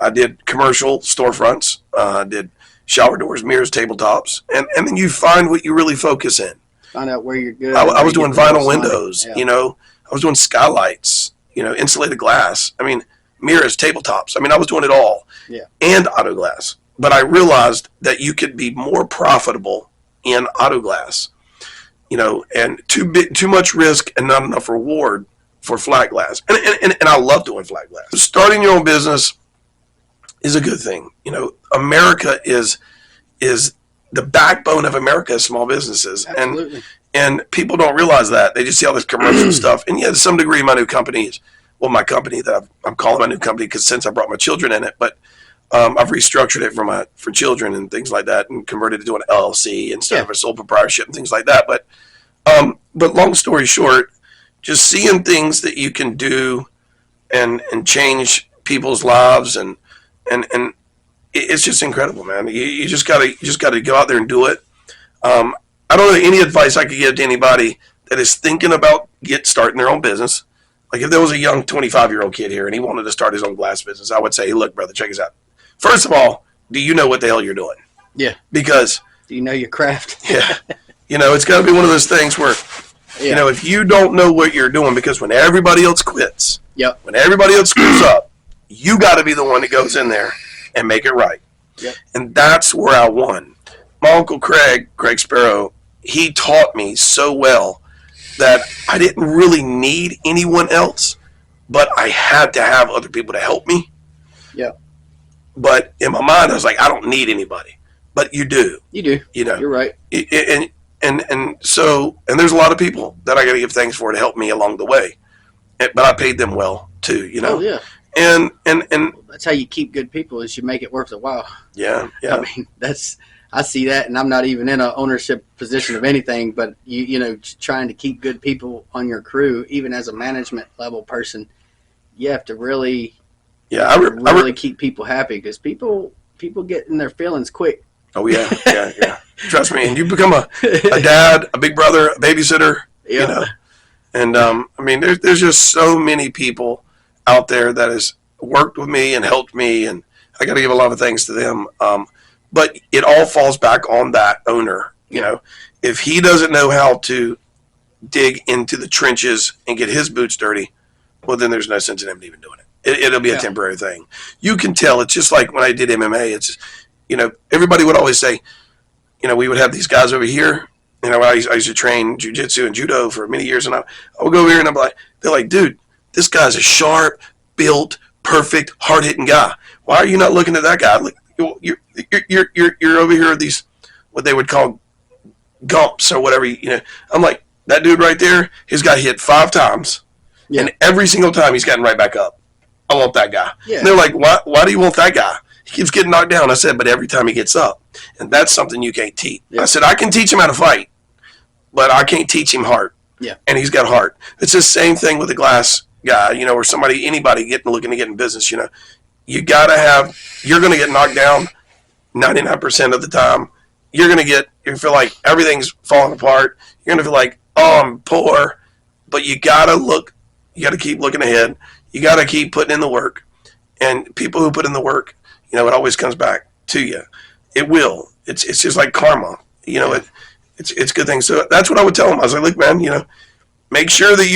I did commercial storefronts. I did shower doors, mirrors, tabletops, and then you find what you really focus in. Find out where you're good. I was doing vinyl windows, I was doing skylights, insulated glass. I mean, mirrors, tabletops. I mean, I was doing it all. Yeah. And Auto Glass. But I realized that you could be more profitable in Auto Glass, and too much risk and not enough reward for flat glass. And I love doing flat glass. Starting your own business is a good thing. America is the backbone of America is small businesses. Absolutely. And people don't realize that. They just see all this commercial stuff. And to some degree, my new company is, my company that I'm calling my new company because since I brought my children in it, but I've restructured it for children and things like that, and converted it to an LLC instead of a sole proprietorship and things like that. But long story short, just seeing things that you can do and change people's lives and it's just incredible, man. You just gotta go out there and do it. I don't know any advice I could give to anybody that is thinking about starting their own business. Like if there was a young 25-year-old kid here and he wanted to start his own glass business, I would say, hey, look, brother, check this out. First of all, do you know what the hell you're doing? Yeah. Because do you know your craft? Yeah. It's got to be one of those things where, if you don't know what you're doing, because when everybody else quits, when everybody else screws up, you got to be the one that goes in there and make it right. Yep. And that's where I won. My Uncle Craig Sparrow, he taught me so well that I didn't really need anyone else, but I had to have other people to help me. Yeah. But in my mind, I was like, I don't need anybody. But you do. You do. You're right. And so there's a lot of people that I got to give thanks for to help me along the way. But I paid them well too, Oh yeah. And that's how you keep good people, is you make it worth the while. Yeah. I mean, I see that, and I'm not even in an ownership position of anything, but trying to keep good people on your crew, even as a management level person, you have to really, really keep people happy, because people get in their feelings quick. Oh yeah. Trust me, and you become a dad, a big brother, a babysitter, And I mean, there's just so many people out there that has worked with me and helped me, and I got to give a lot of thanks to them. But it all falls back on that owner. If he doesn't know how to dig into the trenches and get his boots dirty, well, then there's no sense in him even doing it. It'll be a temporary thing. You can tell. It's just like when I did MMA. It's, everybody would always say, we would have these guys over here. I used to train jiu-jitsu and judo for many years, and I would go over here and they're like, dude, this guy's a sharp, built, perfect, hard-hitting guy. Why are you not looking at that guy? You're over here with these, what they would call gumps or whatever. I'm like, that dude right there, he's got hit 5 times, and every single time he's gotten right back up. I want that guy. Yeah. And they're like, why do you want that guy? He keeps getting knocked down. I said, but every time he gets up. And that's something you can't teach. Yeah. I said, I can teach him how to fight, but I can't teach him heart. Yeah. And he's got heart. It's the same thing with the glass guy, or anybody looking to get in business, You got to you're going to get knocked down 99% of the time. You're going to feel like everything's falling apart. You're going to feel like, oh, I'm poor. But you got to keep looking ahead. You got to keep putting in the work. And people who put in the work, it always comes back to you. It will. It's just like karma. It's good things. So that's what I would tell them. I was like, look, man, make sure that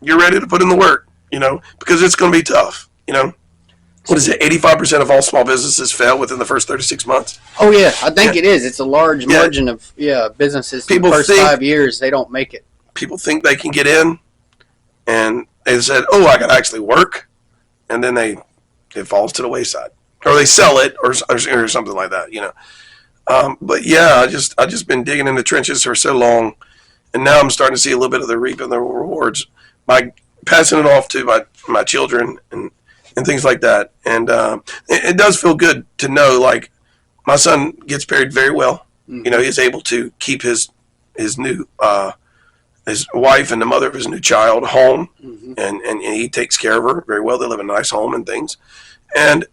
you're ready to put in the work, because it's going to be tough, What is it? 85% of all small businesses fail within the first 36 months. Oh yeah, I think it is. It's a large margin of businesses. People the first 5 years they don't make it. People think they can get in, and they said, "Oh, I got to actually work," and then it falls to the wayside, or they sell it, or something like that, But yeah, I just been digging in the trenches for so long, and now I'm starting to see a little bit of the reaping the rewards by passing it off to my children and things like that. And it does feel good to know, like, my son gets paid very well. Mm-hmm. He's able to keep his new his wife and the mother of his new child home, mm-hmm. and he takes care of her very well. They live in a nice home and things. And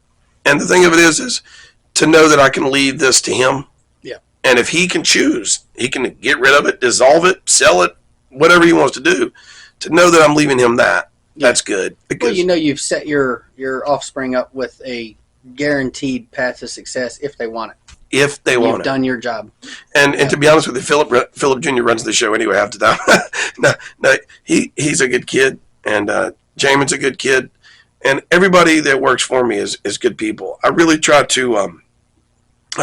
the thing of it is to know that I can leave this to him. Yeah. And if he can choose, he can get rid of it, dissolve it, sell it, whatever he wants to do. To know that I'm leaving him that's good. Well, you've set your offspring up with a guaranteed path to success if they want it. If they want it. You've done your job. And to be honest with you, Phillip Jr. runs the show anyway half the time. no, he's a good kid, and Jamin's a good kid, and everybody that works for me is good people. I really try to I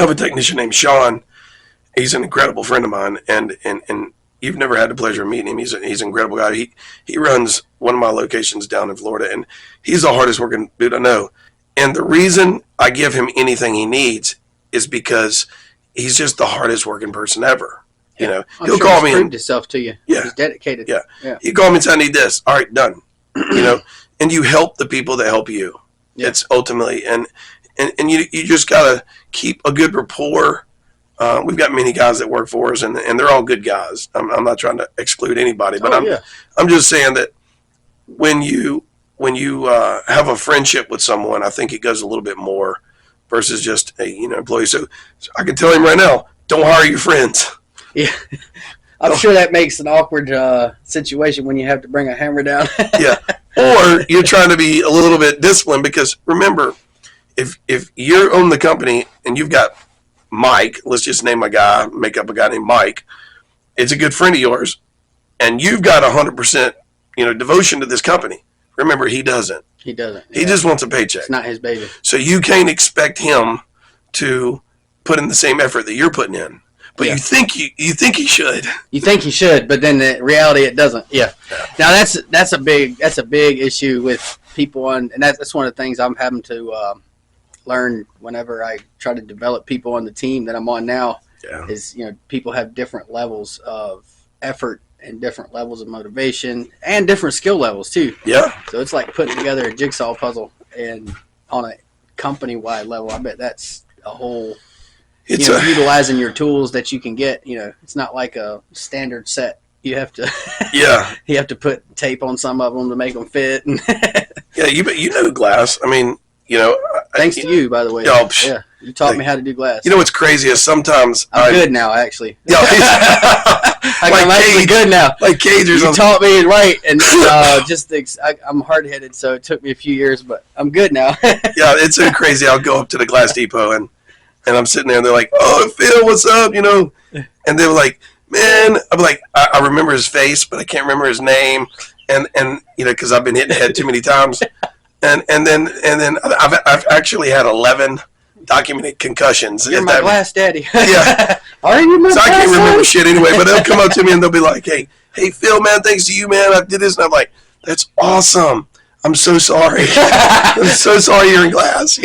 have a technician named Sean. He's an incredible friend of mine, and you've never had the pleasure of meeting him. He's an incredible guy. He runs one of my locations down in Florida, and he's the hardest working dude I know. And the reason I give him anything he needs is because he's just the hardest working person ever. He'll call me and proved himself to you. Yeah, he's dedicated. Yeah. He called me and said, I need this. All right, done. And you help the people that help you. Yeah. It's ultimately, and you just gotta keep a good rapport. We've got many guys that work for us, and they're all good guys. I'm not trying to exclude anybody, but I'm just saying that when you have a friendship with someone, I think it goes a little bit more versus just a employee. So I can tell him right now, don't hire your friends. Yeah, I'm sure that makes an awkward situation when you have to bring a hammer down. Yeah, or you're trying to be a little bit disciplined, because remember, if you own the company and you've got Mike, let's just name a guy, make up a guy named Mike. It's a good friend of yours, and you've got 100%, devotion to this company. Remember, he doesn't. He doesn't. He just wants a paycheck. It's not his baby. So you can't expect him to put in the same effort that you're putting in. But you think he should. You think he should, but then in reality it doesn't. Yeah. Now that's a big issue with people, and that's one of the things I'm having to learn whenever I try to develop people on the team that I'm on now. Yeah. Is people have different levels of effort and different levels of motivation and different skill levels too. Yeah. So it's like putting together a jigsaw puzzle, and on a company-wide level, I bet that's a whole. Utilizing your tools that you can get. It's not like a standard set. You have to. Yeah. You have to put tape on some of them to make them fit. Yeah, you glass. I mean, Thanks to you, by the way. Yeah, you taught me how to do glass. What's crazy is sometimes I'm good now, actually. Yeah, I'm actually good now. Like Cage or something. You taught me right, and I'm hard-headed, so it took me a few years, but I'm good now. Yeah, it's so crazy. I'll go up to the Glass Depot and I'm sitting there, and they're like, "Oh, Phil, what's up?" And they were like, Man, I'm like, I remember his face, but I can't remember his name, and because I've been hit in the head too many times, and then I've actually had 11 documented concussions. You're my glass daddy. Yeah. Are you my so I can't remember shit anyway, but they'll come up to me and they'll be like, hey Phil, man, thanks to you, man, I did this, and I'm like, that's awesome. I'm so sorry. I'm so sorry you're in glass.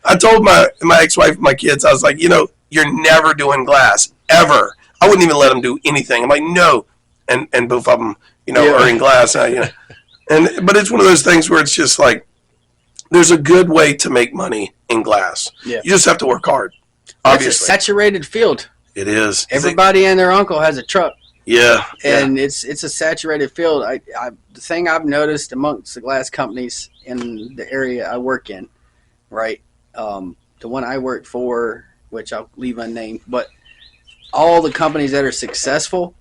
I told my ex-wife and my kids, I was like, you're never doing glass ever. I wouldn't even let them do anything. I'm like, no, and both of them, are in glass. But it's one of those things where it's just like, there's a good way to make money in glass. Yeah. You just have to work hard. Obviously, it's a saturated field. It is. Everybody and their uncle has a truck. Yeah, and it's a saturated field. The thing I've noticed amongst the glass companies in the area I work in, right? The one I work for, which I'll leave unnamed, but all the companies that are successful,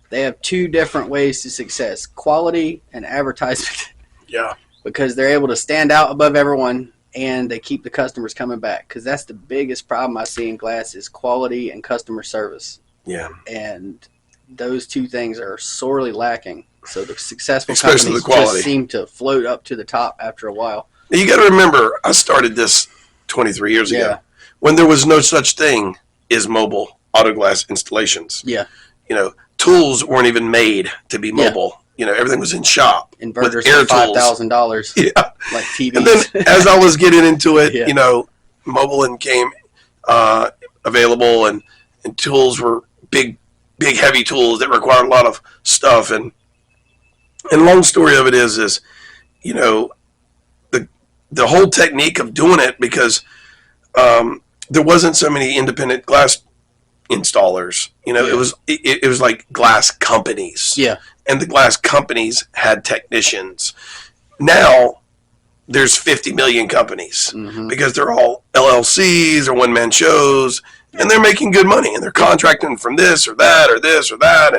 they have two different ways to success: quality and advertisement. Yeah, because they're able to stand out above everyone, and they keep the customers coming back. Because that's the biggest problem I see in glass is quality and customer service. Yeah, and those two things are sorely lacking. So the successful especially companies just seem to float up to the top after a while. You got to remember, I started this 23 years ago when there was no such thing as mobile auto glass installations. Yeah. Tools weren't even made to be mobile. Everything was in shop. Inverters for $5,000. Yeah. Like TVs. And then as I was getting into it, mobile and came available, and tools were big, heavy tools that required a lot of stuff. And long story of it is the whole technique of doing it, because there wasn't so many independent glass installers. It was like glass companies. Yeah. And the glass companies had technicians. Now there's 50 million companies because they're all LLCs or one-man shows, and they're making good money, and they're contracting from this or that or this or that,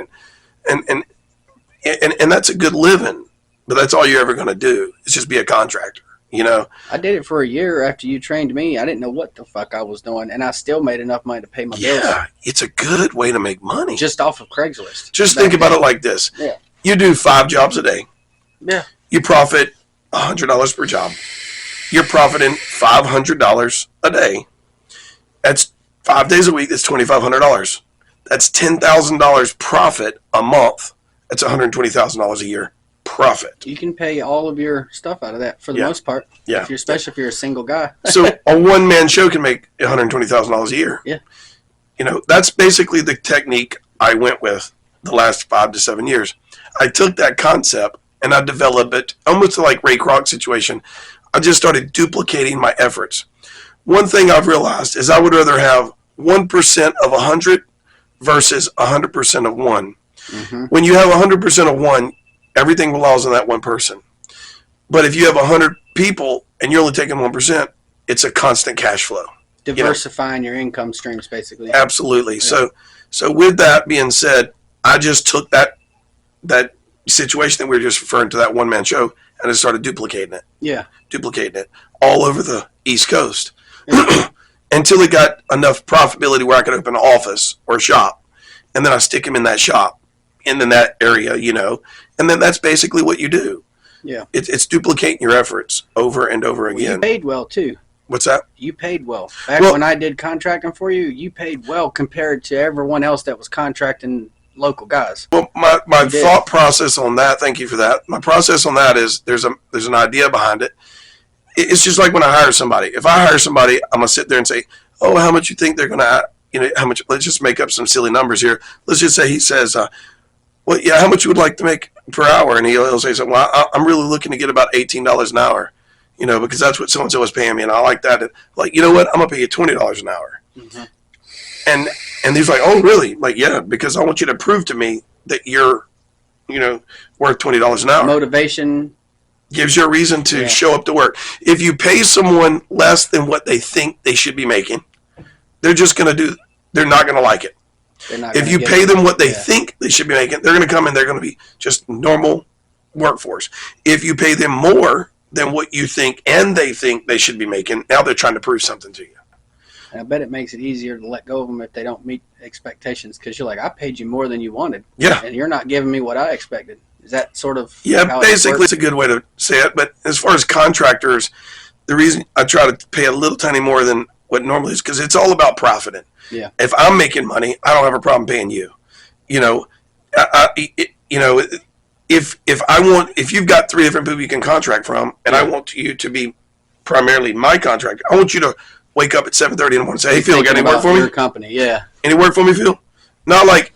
and that's a good living. But that's all you're ever going to do is just be a contractor. I did it for a year after you trained me. I didn't know what the fuck I was doing, and I still made enough money to pay my bills. Yeah, it's a good way to make money. Just off of Craigslist. Just think about it like this. Yeah. You do 5 jobs a day. Yeah. You profit $100 per job. You're profiting $500 a day. That's 5 days a week. That's $2,500. That's $10,000 profit a month. That's $120,000 a year profit. You can pay all of your stuff out of that for the most part. Yeah. Especially if you're a single guy. So a one-man show can make $120,000 a year. Yeah. That's basically the technique I went with the last 5 to 7 years. I took that concept and I developed it almost like Ray Kroc situation. I just started duplicating my efforts. One thing I've realized is I would rather have 1% of 100 versus 100% of one. Mm-hmm. When you have 100% of one, everything relies on that one person. But if you have 100 people and you're only taking 1%, it's a constant cash flow. Diversifying your income streams, basically. Absolutely. Yeah. So with that being said, I just took that situation that we were just referring to, that one-man show, and I started duplicating it. Yeah. Duplicating it all over the East Coast until it got enough profitability where I could open an office or a shop. And then I stick them in that shop and in that area, and then that's basically what you do. Yeah. It's duplicating your efforts over and over again. You paid well, too. What's that? You paid well. When I did contracting for you, you paid well compared to everyone else that was contracting local guys. Well, my thought process on that, thank you for that. My process on that is there's an idea behind it. It's just like when I hire somebody. If I hire somebody, I'm going to sit there and say, oh, how much you think they're going to, how much, let's just make up some silly numbers here. Let's just say he says, well, yeah, how much you would like to make per hour? And he'll say something, well, I'm really looking to get about $18 an hour, because that's what so-and-so is paying me, and I like that. And like, you know what? I'm going to pay you $20 an hour. Mm-hmm. And he's like, oh, really? Like, yeah, because I want you to prove to me that you're, worth $20 an hour. Motivation. Gives you a reason to show up to work. If you pay someone less than what they think they should be making, they're not going to like it. If you pay them what they think they should be making, they're going to come and they're going to be just normal workforce. If you pay them more than what you think and they think they should be making, now they're trying to prove something to you. And I bet it makes it easier to let go of them if they don't meet expectations, because you're like, I paid you more than you wanted. Yeah. And you're not giving me what I expected. Is that sort of Yeah, basically it's a good way to say it. But as far as contractors, the reason I try to pay a little tiny more than what normally is because it's all about profiting. Yeah. If I'm making money, I don't have a problem paying you. You know, if you've got 3 different people you can contract from, and I want you to be primarily my contractor, I want you to wake up at 7:30 in the morning and say, "Hey, Phil, got any work for me?" Your company, yeah. Any work for me, Phil? Not like,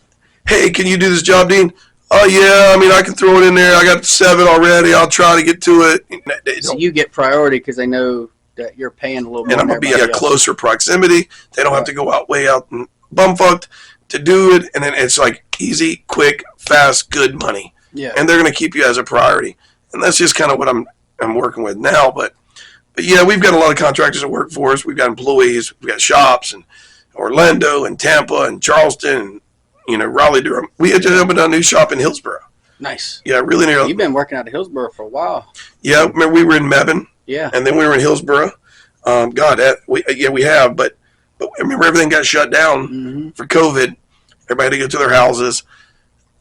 "Hey, can you do this job, Dean?" "Oh yeah, I mean, I can throw it in there. I got 7 already. I'll try to get to it." So you get priority because they know that you're paying a little more. And I'm going to be a closer proximity. They don't have to go out way out and bumfucked to do it. And then it's like easy, quick, fast, good money. Yeah. And they're going to keep you as a priority. And that's just kind of what I'm working with now. But yeah, we've got a lot of contractors that work for us. We've got employees. We've got shops in Orlando and Tampa and Charleston and, Raleigh, Durham. We had just opened a new shop in Hillsborough. Nice. Yeah, really near. You've been working out of Hillsborough for a while. Yeah, remember we were in Mebane. Yeah. And then we were in Hillsborough. We have, but remember everything got shut down for COVID. Everybody had to go to their houses.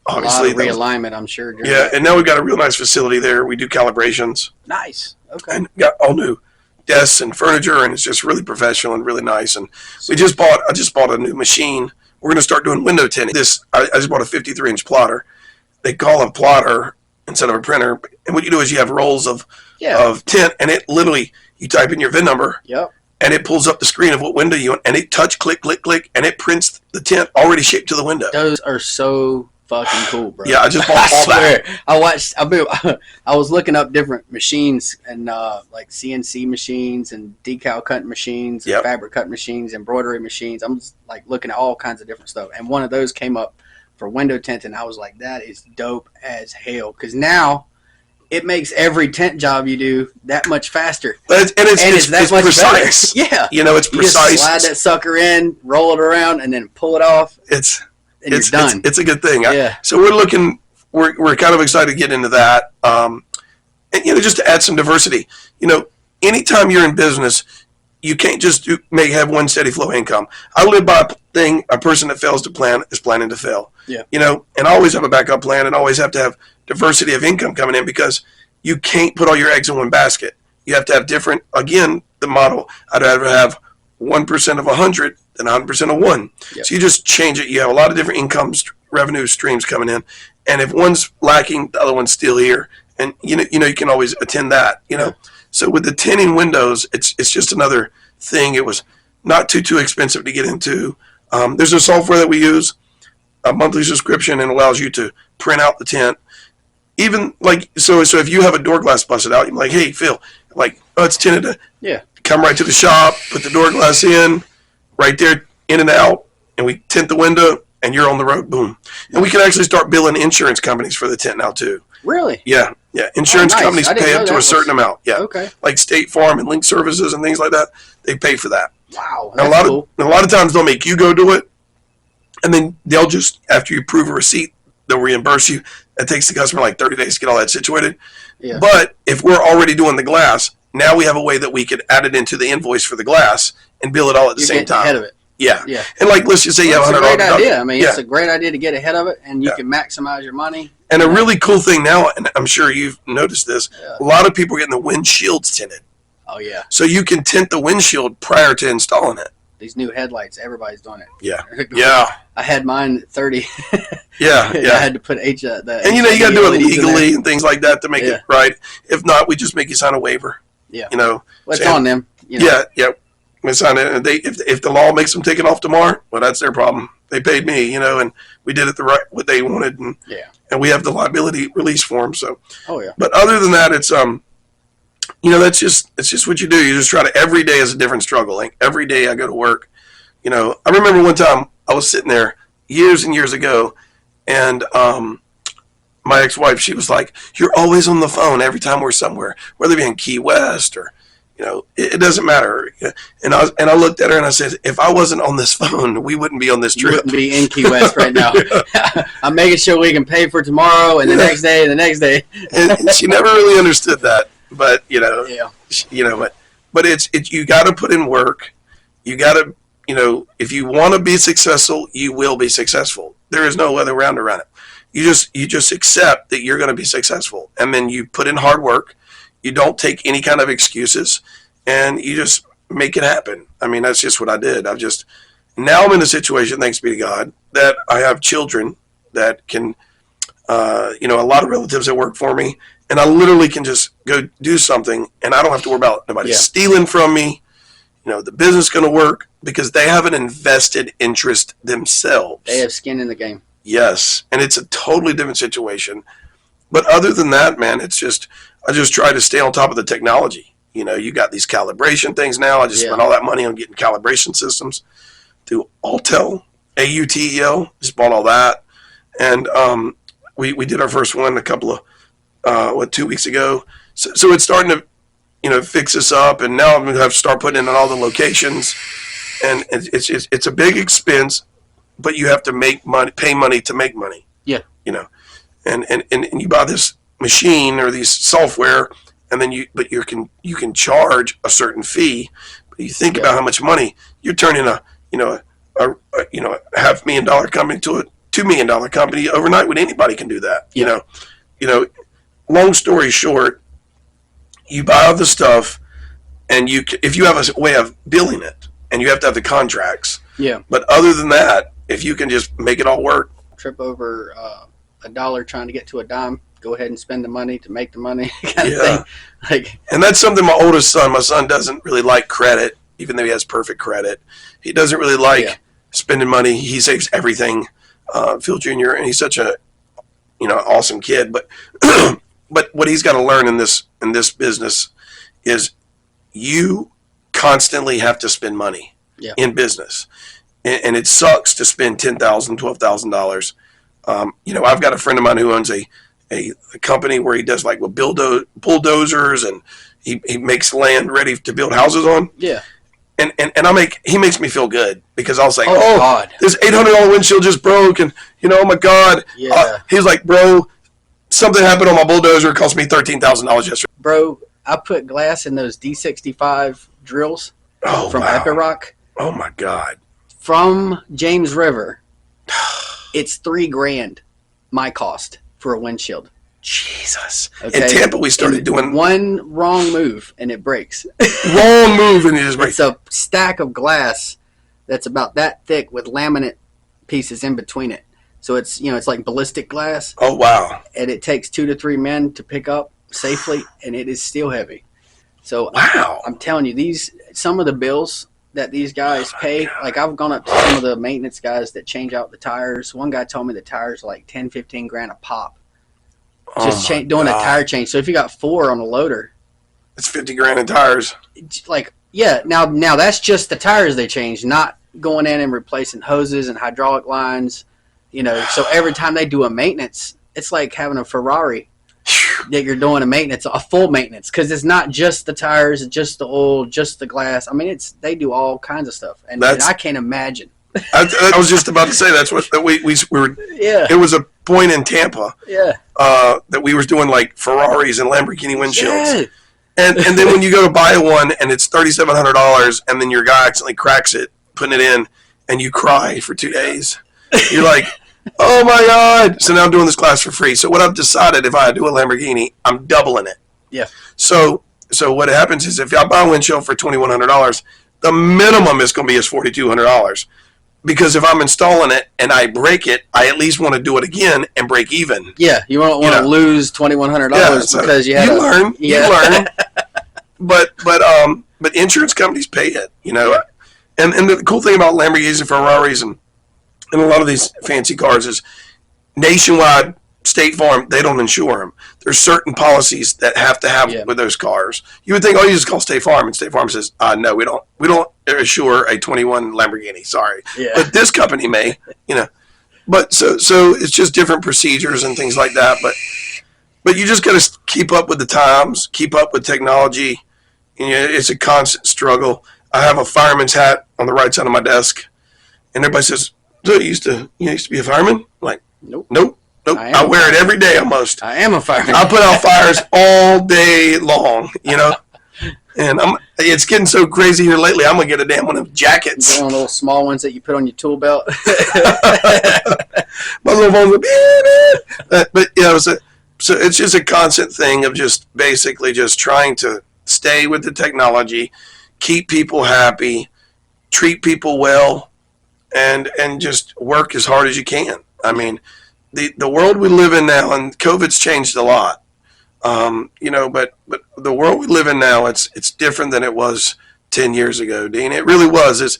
Obviously, a lot of realignment, I'm sure. Yeah, and now we've got a real nice facility there. We do calibrations. Nice. Okay. And got all new desks and furniture, and it's just really professional and really nice. And I just bought a new machine. We're going to start doing window tinting. I just bought a 53-inch plotter. They call a plotter instead of a printer. And what you do is you have rolls of tint, and it literally, you type in your VIN number. Yep. And it pulls up the screen of what window you want, and it click, and it prints the tint already shaped to the window. Those are so fucking cool, bro. Yeah, I just bought all that. I was looking up different machines and like CNC machines and decal cutting machines and fabric cutting machines, embroidery machines. I'm just like looking at all kinds of different stuff. And one of those came up for window tinting. I was like, that is dope as hell. Because now it makes every tent job you do that much faster. It's that much precise. Better. Yeah. It's precise. You just slide that sucker in, roll it around, and then pull it off. And you're done. It's a good thing. Yeah. So we're kind of excited to get into that. And just to add some diversity. Anytime you're in business, you can't just have one steady flow income. I live by a person that fails to plan is planning to fail. Yeah. And I always have a backup plan and always have to have diversity of income coming in because you can't put all your eggs in one basket. You have to have different, again, the model. I'd rather have 1% of 100 than 100% of 1. Yep. So you just change it. You have a lot of different revenue streams coming in. And if one's lacking, the other one's still here. And, you can always attend that, So with the tinting windows, it's just another thing. It was not too expensive to get into. There's a software that we use, a monthly subscription, and allows you to print out the tint. Even so if you have a door glass busted out, you're like, "Hey, Phil, it's tinted." Yeah. Come right to the shop, put the door glass in, right there, in and out, and we tint the window, and you're on the road. Boom. And we can actually start billing insurance companies for the tint now too. Really? Yeah. Insurance companies pay up to a certain amount. Yeah. Okay. Like State Farm and Link Services and things like that, they pay for that. Wow. And a lot of times they'll make you go do it, and then they'll just, after you prove a receipt, they'll reimburse you. It takes the customer 30 days to get all that situated. Yeah. But if we're already doing the glass, now we have a way that we could add it into the invoice for the glass and bill it all at the same time. Ahead of it. Yeah. Yeah. And let's just say you have $100. It's a great idea. I mean, it's a great idea to get ahead of it, and you can maximize your money. And a really cool thing now, and I'm sure you've noticed this, a lot of people are getting the windshields tinted. Oh, yeah. So you can tint the windshield prior to installing it. These new headlights, everybody's doing it. Yeah. Yeah. I had mine at 30. Yeah. I had to put and you got to do it legally and things like that to make it right. If not, we just make you sign a waiver. Yeah. Well, it's on them. Yeah. We sign it, and if the law makes them take it off tomorrow, well, that's their problem. They paid me, and we did it what they wanted, and we have the liability release form. So. Oh yeah. But other than that, it's that's just what you do. You just try to, every day is a different struggle. Like every day I go to work, I remember one time I was sitting there years and years ago, and my ex-wife, she was like, "You're always on the phone every time we're somewhere, whether it be in Key West or, it doesn't matter." And I looked at her and I said, "If I wasn't on this phone, we wouldn't be on this trip. You wouldn't be in Key West right now." I'm making sure we can pay for tomorrow and the next day and the next day. And she never really understood that. But but it's you got to put in work. You got to if you want to be successful, you will be successful. There is no other round around it. You just accept that you're going to be successful, and then you put in hard work. You don't take any kind of excuses, and you just make it happen. I mean, that's just what I did. Now I'm in a situation, thanks be to God, that I have children that can, a lot of relatives that work for me, and I literally can just go do something, and I don't have to worry about nobody stealing from me. The business going to work because they have an invested interest themselves. They have skin in the game. Yes, and it's a totally different situation. But other than that, man, I just try to stay on top of the technology. You got these calibration things now. I just spent all that money on getting calibration systems through Autel, AUTEL. Just bought all that. And we did our first one a couple of, 2 weeks ago. So it's starting to, fix us up. And now I'm going to have to start putting in all the locations. And it's a big expense, but you have to pay money to make money. Yeah. And you buy this machine or these software, and then you can charge a certain fee. But you think about how much money you're turning a $500,000 company to a $2 million company overnight. When anybody can do that, Long story short, you buy all the stuff, and if you have a way of billing it, and you have to have the contracts. Yeah. But other than that, if you can just make it all work. Trip over $1 trying to get to a dime. Go ahead and spend the money to make the money kind of thing. And that's something my son doesn't really like credit, even though he has perfect credit. He doesn't really like spending money. He saves everything. Phil Jr., and he's such a awesome kid. But but what he's got to learn in this business is you constantly have to spend money in business. And it sucks to spend $10,000, $12,000. I've got a friend of mine who owns a company where he does bulldozers, and he makes land ready to build houses on. Yeah. And he makes me feel good because I was like, God, this $800 windshield just broke, and oh my God. Yeah. He was like, bro, something happened on my bulldozer. It cost me $13,000 yesterday. Bro, I put glass in those D65 drills from Epiroc. Oh my God. From James River. It's $3,000 my cost for a windshield. Jesus. Okay? In Tampa, we started doing one wrong move and it breaks. Wrong move and it just breaks. It's a stack of glass that's about that thick with laminate pieces in between it. So it's like ballistic glass. Oh wow. And it takes 2 to 3 men to pick up safely, and it is still heavy. So wow. I'm telling you, some of the bills that these guys pay, like I've gone up to some of the maintenance guys that change out the tires. One guy told me the tires are like 10, 15 grand a pop. Just doing a tire change. So if you got 4 on a loader, it's 50 grand in tires. Now that's just the tires they change, not going in and replacing hoses and hydraulic lines. So every time they do a maintenance, it's like having a Ferrari that you're doing a full maintenance, because it's not just the tires, it's just the oil, just the glass. I mean, they do all kinds of stuff, and I can't imagine. I was just about to say that's what we were. Yeah. It was a point in Tampa. Yeah. That we were doing like Ferraris and Lamborghini windshields. Yeah. And then when you go to buy one and it's $3,700, and then your guy accidentally cracks it, putting it in, and you cry for 2 days. You're like, oh my God. So now I'm doing this class for free. So what I've decided, if I do a Lamborghini, I'm doubling it. Yeah. So what happens is, if I buy a windshield for $2,100, the minimum is going to be $4,200. Because if I'm installing it and I break it, I at least want to do it again and break even. Yeah, you don't want to lose $2,100 because you learn. You learn. But insurance companies pay it, Yeah. And the cool thing about Lamborghinis and Ferraris and a lot of these fancy cars is nationwide. State Farm, they don't insure them. There's certain policies that have to have with those cars. You would think, you just call State Farm, and State Farm says, no, we don't insure a 21 Lamborghini. Sorry, but this company may, But so it's just different procedures and things like that. But you just got to keep up with the times, keep up with technology. It's a constant struggle. I have a fireman's hat on the right side of my desk, and everybody says, "So you used to be a fireman?" I'm like, nope. I wear it every day almost. I am a fireman. I put out fires all day long, And And it's getting so crazy here lately. I'm gonna get a damn one of them jackets. One of the little small ones that you put on your tool belt. My little phone would but so it's just a constant thing of just basically just trying to stay with the technology, keep people happy, treat people well, and just work as hard as you can. I mean, the world we live in now, and COVID's changed a lot. But the world we live in now, it's different than it was 10 years ago, Dean. It really was.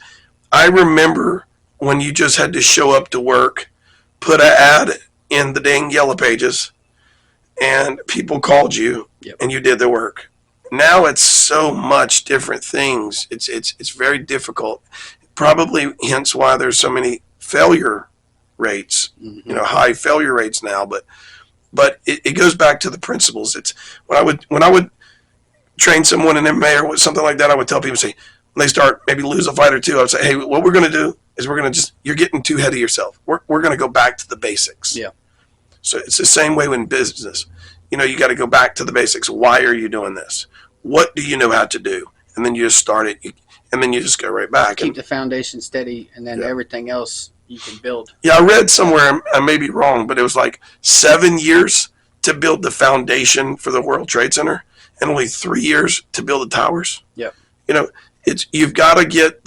I remember when you just had to show up to work, put an ad in the dang yellow pages, and people called you, yep, and you did the work. Now it's so much different things. It's very difficult. Probably hence why there's so many failure rates, mm-hmm, high failure rates now. But it goes back to the principles. It's when I would train someone in MMA or something like that, I would tell people, say, when they start maybe lose a fight or two, I would say, hey, what we're going to do is we're going to you're getting too ahead of yourself. We're going to go back to the basics. Yeah. So it's the same way in business. You got to go back to the basics. Why are you doing this? What do you know how to do? And then you just start it, and then you just go right back. Keep the foundation steady, and then everything else you can build. Yeah, I read somewhere, I may be wrong, but it was like 7 years to build the foundation for the World Trade Center and only 3 years to build the towers. Yep. You've got to get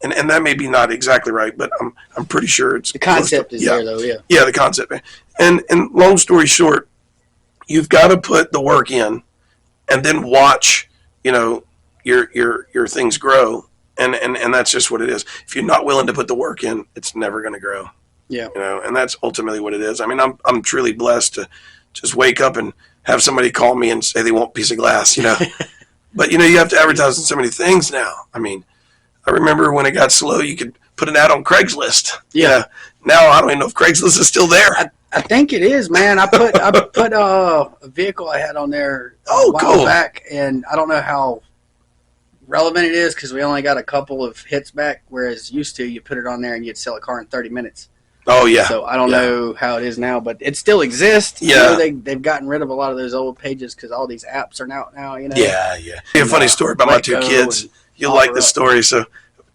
and that may be not exactly right, but I'm pretty sure it's the concept is there though. Yeah. Yeah, the concept. And long story short, you've got to put the work in, and then watch your things grow. And that's just what it is. If you're not willing to put the work in, it's never going to grow. Yeah. And that's ultimately what it is. I mean, I'm truly blessed to just wake up and have somebody call me and say they want a piece of glass, But, you have to advertise on so many things now. I mean, I remember when it got slow, you could put an ad on Craigslist. Yeah. Now I don't even know if Craigslist is still there. I think it is, man. I put a vehicle I had on there a while back, and I don't know how relevant it is because we only got a couple of hits back, whereas used to you put it on there and you'd sell a car in 30 minutes. Oh yeah. So I don't know how it is now, but it still exists. Yeah. They've gotten rid of a lot of those old pages because all these apps are out now. Yeah, yeah. A funny story about my two kids. You'll like the story. So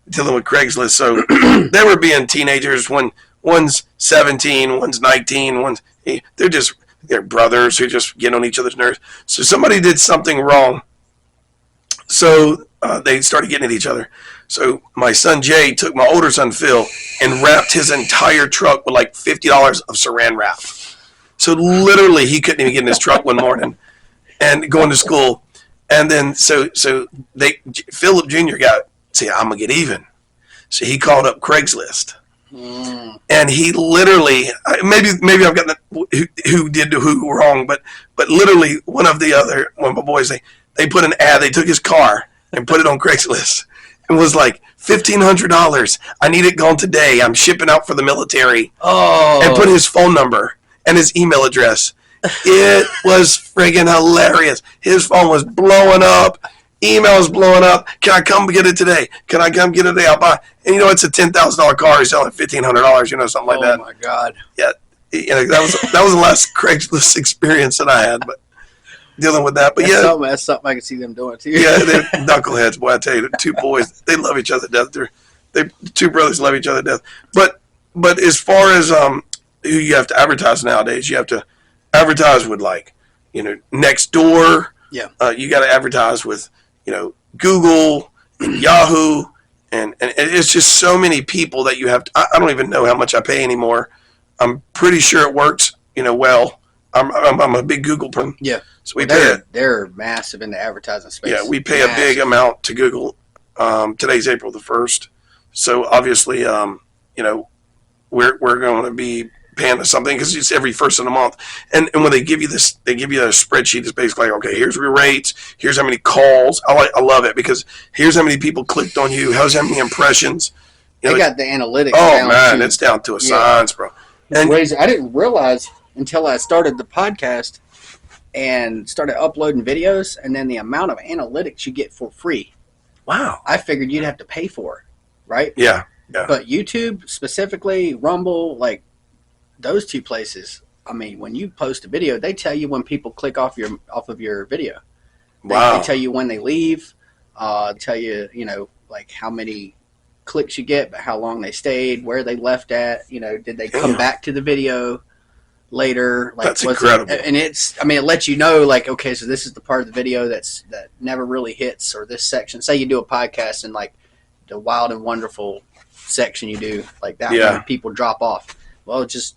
dealing with Craigslist. So they were being teenagers. When one's 17, one's 19, they're brothers who just get on each other's nerves. So somebody did something wrong. So they started getting at each other. So my son Jay took my older son Phil and wrapped his entire truck with like $50 of saran wrap. So literally he couldn't even get in his truck one morning and going to school. And then so Philip Jr. I'm gonna get even. So he called up Craigslist. And he literally, maybe I've gotten who did who wrong, but literally one of my boys, they put an ad, they took his car and put it on Craigslist. It was like $1,500. I need it gone today. I'm shipping out for the military. Oh. And put his phone number and his email address. It was friggin' hilarious. His phone was blowing up. Emails blowing up. Can I come get it today? Can I come get it today? I'll buy. And it's a $10,000 car. He's selling $1,500. Something like that. Oh my God. Yeah. That was the last Craigslist experience that I had. But dealing with that, but that's something I can see them doing too. Yeah, they're knuckleheads, boy. I tell you, the two boys, they love each other to death. They two brothers love each other to death. But as far as who you have to advertise nowadays, you have to advertise with next door. Yeah, you got to advertise with Google and Yahoo, and it's just so many people that you have to. I don't even know how much I pay anymore. I'm pretty sure it works. Well. I'm a big Google person. Yeah. So they're massive in the advertising space. Yeah, we pay a big amount to Google. Today's April the 1st. So obviously, we're going to be paying something because it's every first of the month. And when they give you this, they give you a spreadsheet. It's basically like, okay, here's your rates. Here's how many calls. I love it because here's how many people clicked on you. Here's how many impressions. They got the analytics. Oh man, it's down to a science, bro. And I didn't realize until I started the podcast and started uploading videos, and then the amount of analytics you get for free. Wow. I figured you'd have to pay for it, right? Yeah. Yeah. But YouTube, specifically Rumble, like those two places, I mean, when you post a video, they tell you when people click off of your video. They tell you when they leave. tell you, like how many clicks you get, but how long they stayed, where they left at, did they come back to the video later? Like, that's incredible. And it lets you know, like, okay, so this is the part of the video that never really hits, or this section. Say you do a podcast and like the wild and wonderful section you do, like that when people drop off. Well, just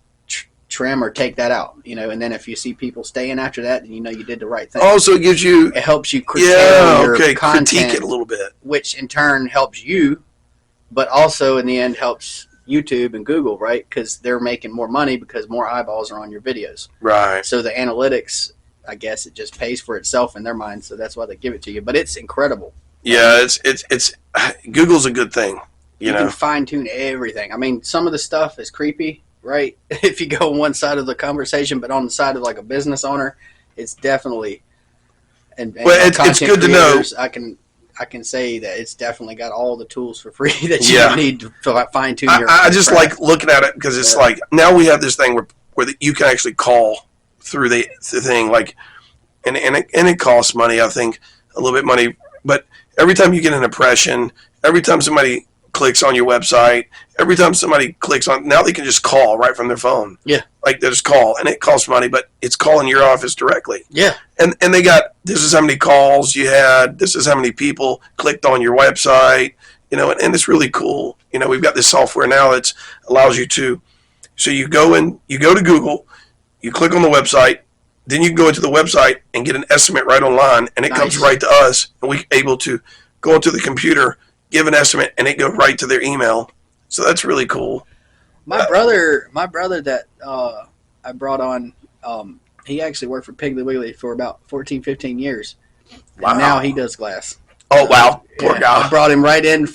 trim or take that out, and then if you see people staying after that, then you did the right thing. Also, it helps you curtail your content, critique it a little bit, which in turn helps you, but also in the end helps YouTube and Google, right? Because they're making more money because more eyeballs are on your videos, right? So the analytics, I guess, it just pays for itself in their mind, so that's why they give it to you. But it's incredible. Yeah, it's Google's a good thing. You can fine tune everything. I mean, some of the stuff is creepy, right? If you go on one side of the conversation, but on the side of like a business owner, it's definitely. And it's good to know. I can say that it's definitely got all the tools for free that you need to fine tune your. I just like looking at it because it's like now we have this thing where you can actually call through the thing, like, and it costs money. I think a little bit money, but every time you get an impression, every time somebody clicks on your website, every time somebody clicks on, now they can just call right from their phone. Yeah. Like they just call, and it costs money, but it's calling your office directly. Yeah. And they got, this is how many calls you had, this is how many people clicked on your website, and it's really cool. We've got this software now that allows you to, so you go to Google, you click on the website, then you can go into the website and get an estimate right online, and it comes right to us, and we're able to go into the computer, give an estimate, and it goes right to their email. So that's really cool. My brother that I brought on, he actually worked for Piggly Wiggly for about 14, 15 years. Wow. And now he does glass. Oh, wow. Poor guy. I brought him right in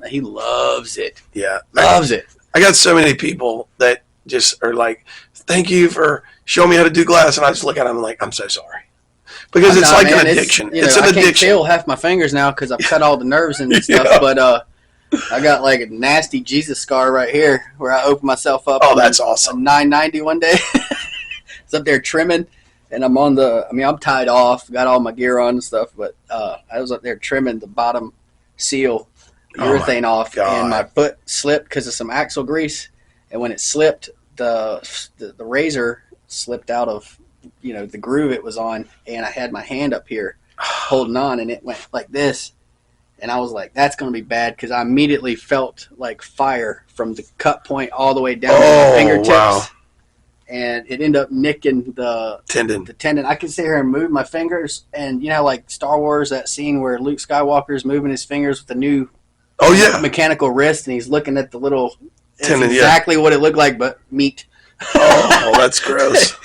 he loves it. Yeah. Loves it. I got so many people that just are like, thank you for showing me how to do glass. And I just look at them and I'm like, I'm so sorry. Because it's like an addiction. It's an addiction. I can't feel half my fingers now because I've cut all the nerves and stuff. Yeah. But I got like a nasty Jesus scar right here where I opened myself up. Oh, that's awesome. A 990 one day. It's up there trimming, and I'm tied off, got all my gear on and stuff. But I was up there trimming the bottom seal urethane off, and my foot slipped because of some axle grease. And when it slipped, the razor slipped out of the groove it was on, and I had my hand up here holding on, and it went like this, and I was like, that's going to be bad, because I immediately felt like fire from the cut point all the way down to my fingertips. Wow. And it ended up nicking the tendon. I could sit here and move my fingers, and like Star Wars, that scene where Luke Skywalker's moving his fingers with the new mechanical wrist, and he's looking at the little tendon. Exactly what it looked like, but meat. Oh, that's gross.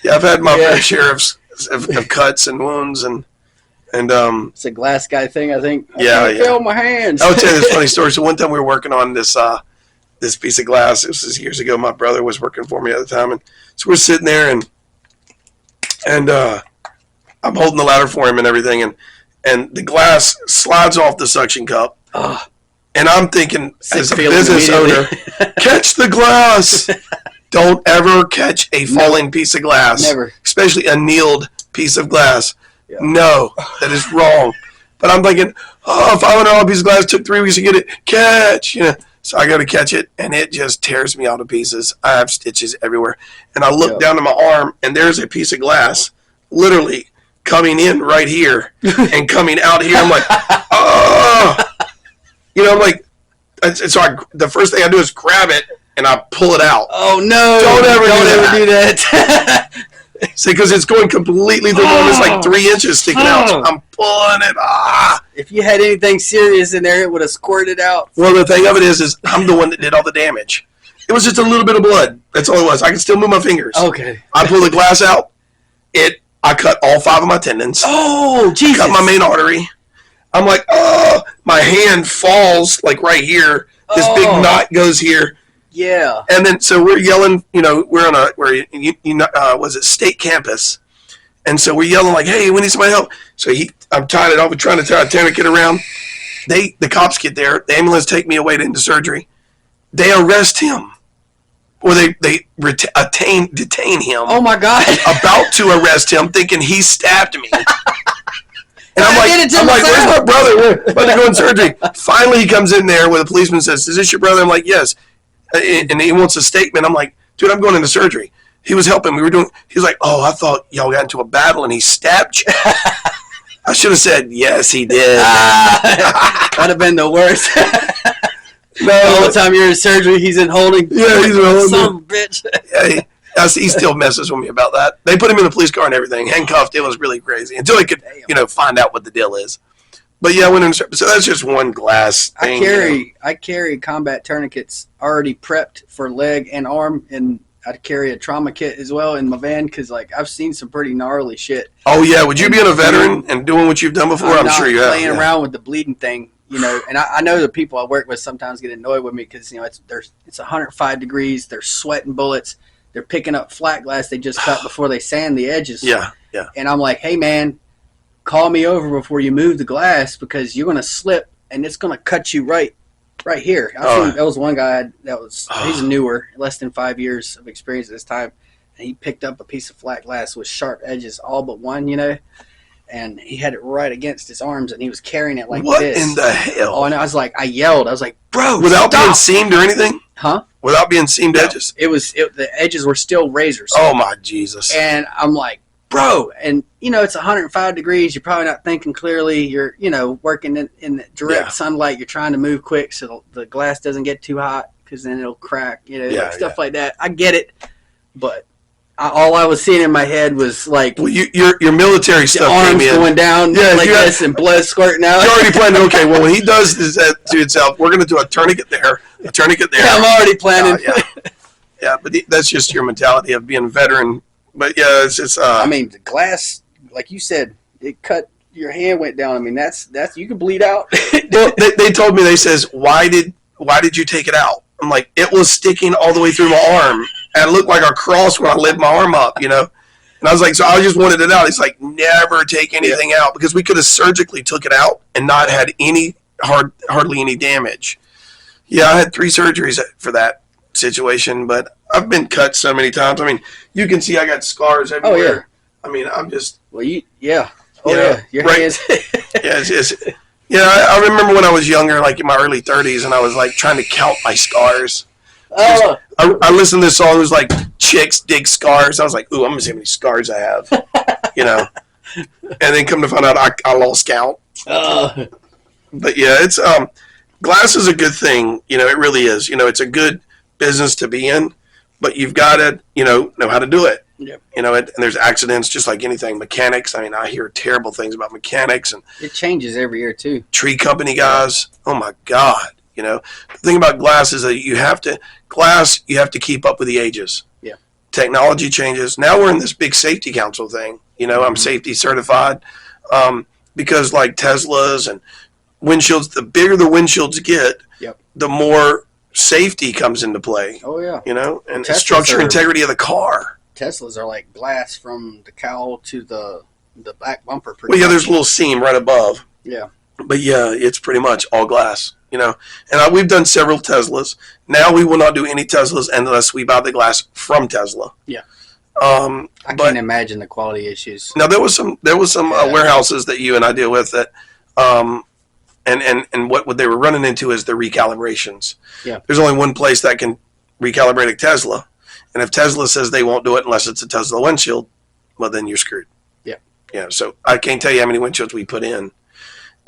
Yeah, I've had my fair share of cuts and wounds, and it's a glass guy thing, I think. I can't feel my hands. I'll tell you this funny story. So one time we were working on this piece of glass. This was years ago. My brother was working for me at the time, and so we're sitting there, and I'm holding the ladder for him and everything, and the glass slides off the suction cup, and I'm thinking, as a business owner, catch the glass. Don't ever catch a falling piece of glass. Never. Especially a annealed piece of glass. Yeah. No, that is wrong. But I'm thinking, $500 piece of glass, took 3 weeks to get it. Catch. So I go to catch it, and it just tears me all to pieces. I have stitches everywhere. And I look down to my arm, and there's a piece of glass literally coming in right here and coming out here. I'm like, I'm like, so the first thing I do is grab it, and I pull it out. Oh, no. Don't ever do that. See, because it's going completely through one. It's like 3 inches sticking out. So I'm pulling it. If you had anything serious in there, it would have squirted out. Well, the thing of it is I'm the one that did all the damage. It was just a little bit of blood. That's all it was. I can still move my fingers. Okay. I pull the glass out. I cut all 5 of my tendons. Oh, Jesus. Cut my main artery. I'm like, my hand falls like right here. This big knot goes here. Yeah. And then, so we're yelling, we're on was it state campus? And so we're yelling like, hey, we need somebody help. So I'm tying it off and trying to tie a tourniquet around. The cops get there. The ambulance take me away into surgery. They arrest him. Or they detain him. Oh, my God. About to arrest him, thinking he stabbed me. And I'm like, where's my brother? We're about to go in surgery. Finally, he comes in there where the policeman says, "Is this your brother?" I'm like, "Yes." And he wants a statement. I'm like, "Dude, I'm going into surgery." He was helping. He was like, "Oh, I thought y'all got into a battle and he stabbed you." I should have said, "Yes, he did." That'd have been the worst. No, all the time you're in surgery, he's in holding. Yeah, he's in holding. Son of a bitch. Yeah, he still messes with me about that. They put him in the police car and everything, handcuffed. It was really crazy until they could, find out what the deal is. But yeah, I went in. So that's just one glass thing. I carry combat tourniquets already prepped for leg and arm, and I carry a trauma kit as well in my van because, like, I've seen some pretty gnarly shit. Oh yeah, would you be a veteran and doing what you've done before? I'm sure you have. Playing around with the bleeding thing, and I know the people I work with sometimes get annoyed with me because it's 105 degrees, they're sweating bullets, they're picking up flat glass they just cut before they sand the edges. Yeah. And I'm like, hey man, call me over before you move the glass because you're gonna slip and it's gonna cut you right here. That was one guy he's newer, less than 5 years of experience at this time, and he picked up a piece of flat glass with sharp edges, all but one, and he had it right against his arms, and he was carrying it like what this. What in the hell? Oh, and I yelled. I was like, bro, without stop. being seamed or anything? Huh? Without being seamed edges? The edges were still razors. Oh, my Jesus. And I'm like, bro, and, it's 105 degrees. You're probably not thinking clearly. You're, working in the direct sunlight. You're trying to move quick so the glass doesn't get too hot because then it'll crack, stuff like that. I get it, but all I was seeing in my head was like, well, your military stuff, arms going down this and blood squirting out. You're already planning. Okay, well, when he does this to itself, we're going to do a tournament there. Yeah, I'm already planning. Yeah, but that's just your mentality of being a veteran. But yeah, it's the glass, like you said, it cut. Your hand went down. I mean, that's you can bleed out. Well, they told me, they says, why did you take it out? I'm like, it was sticking all the way through my arm. And it looked like a cross when I lifted my arm up, And I was like, so I just wanted it out. He's like, never take anything out because we could have surgically took it out and not had hardly any damage. Yeah, I had 3 surgeries for that situation, but I've been cut so many times. I mean, you can see I got scars everywhere. Oh, yeah. I mean, I'm just... Well, yeah. Oh, yeah. Your hands... Yeah, I remember when I was younger, like in my early 30s, and I was like trying to count my scars. I listened to this song. It was like chicks dig scars. I was like, ooh, I'm gonna see how many scars I have, And then come to find out, I lost count. But yeah, it's glass is a good thing. It really is. It's a good business to be in, but you've got to know how to do it. Yep. And there's accidents just like anything. Mechanics. I mean, I hear terrible things about mechanics, and it changes every year too. Tree company guys. Oh my God. The thing about glass is that you have to keep up with the ages. Yeah. Technology changes. Now we're in this big safety council thing. I'm safety certified because like Teslas and windshields, the bigger the windshields get, the more safety comes into play. Oh, yeah. And the structure integrity of the car. Teslas are like glass from the cowl to the back bumper. Well, yeah, there's a little seam right above. Yeah. But yeah, it's pretty much all glass. And we've done several Teslas. Now we will not do any Teslas unless we buy the glass from Tesla. Yeah. I can't imagine the quality issues. Now there was some warehouses that you and I deal with that, and what they were running into is the recalibrations. Yeah. There's only one place that can recalibrate a Tesla, and if Tesla says they won't do it unless it's a Tesla windshield, well then you're screwed. Yeah. Yeah. So I can't tell you how many windshields we put in.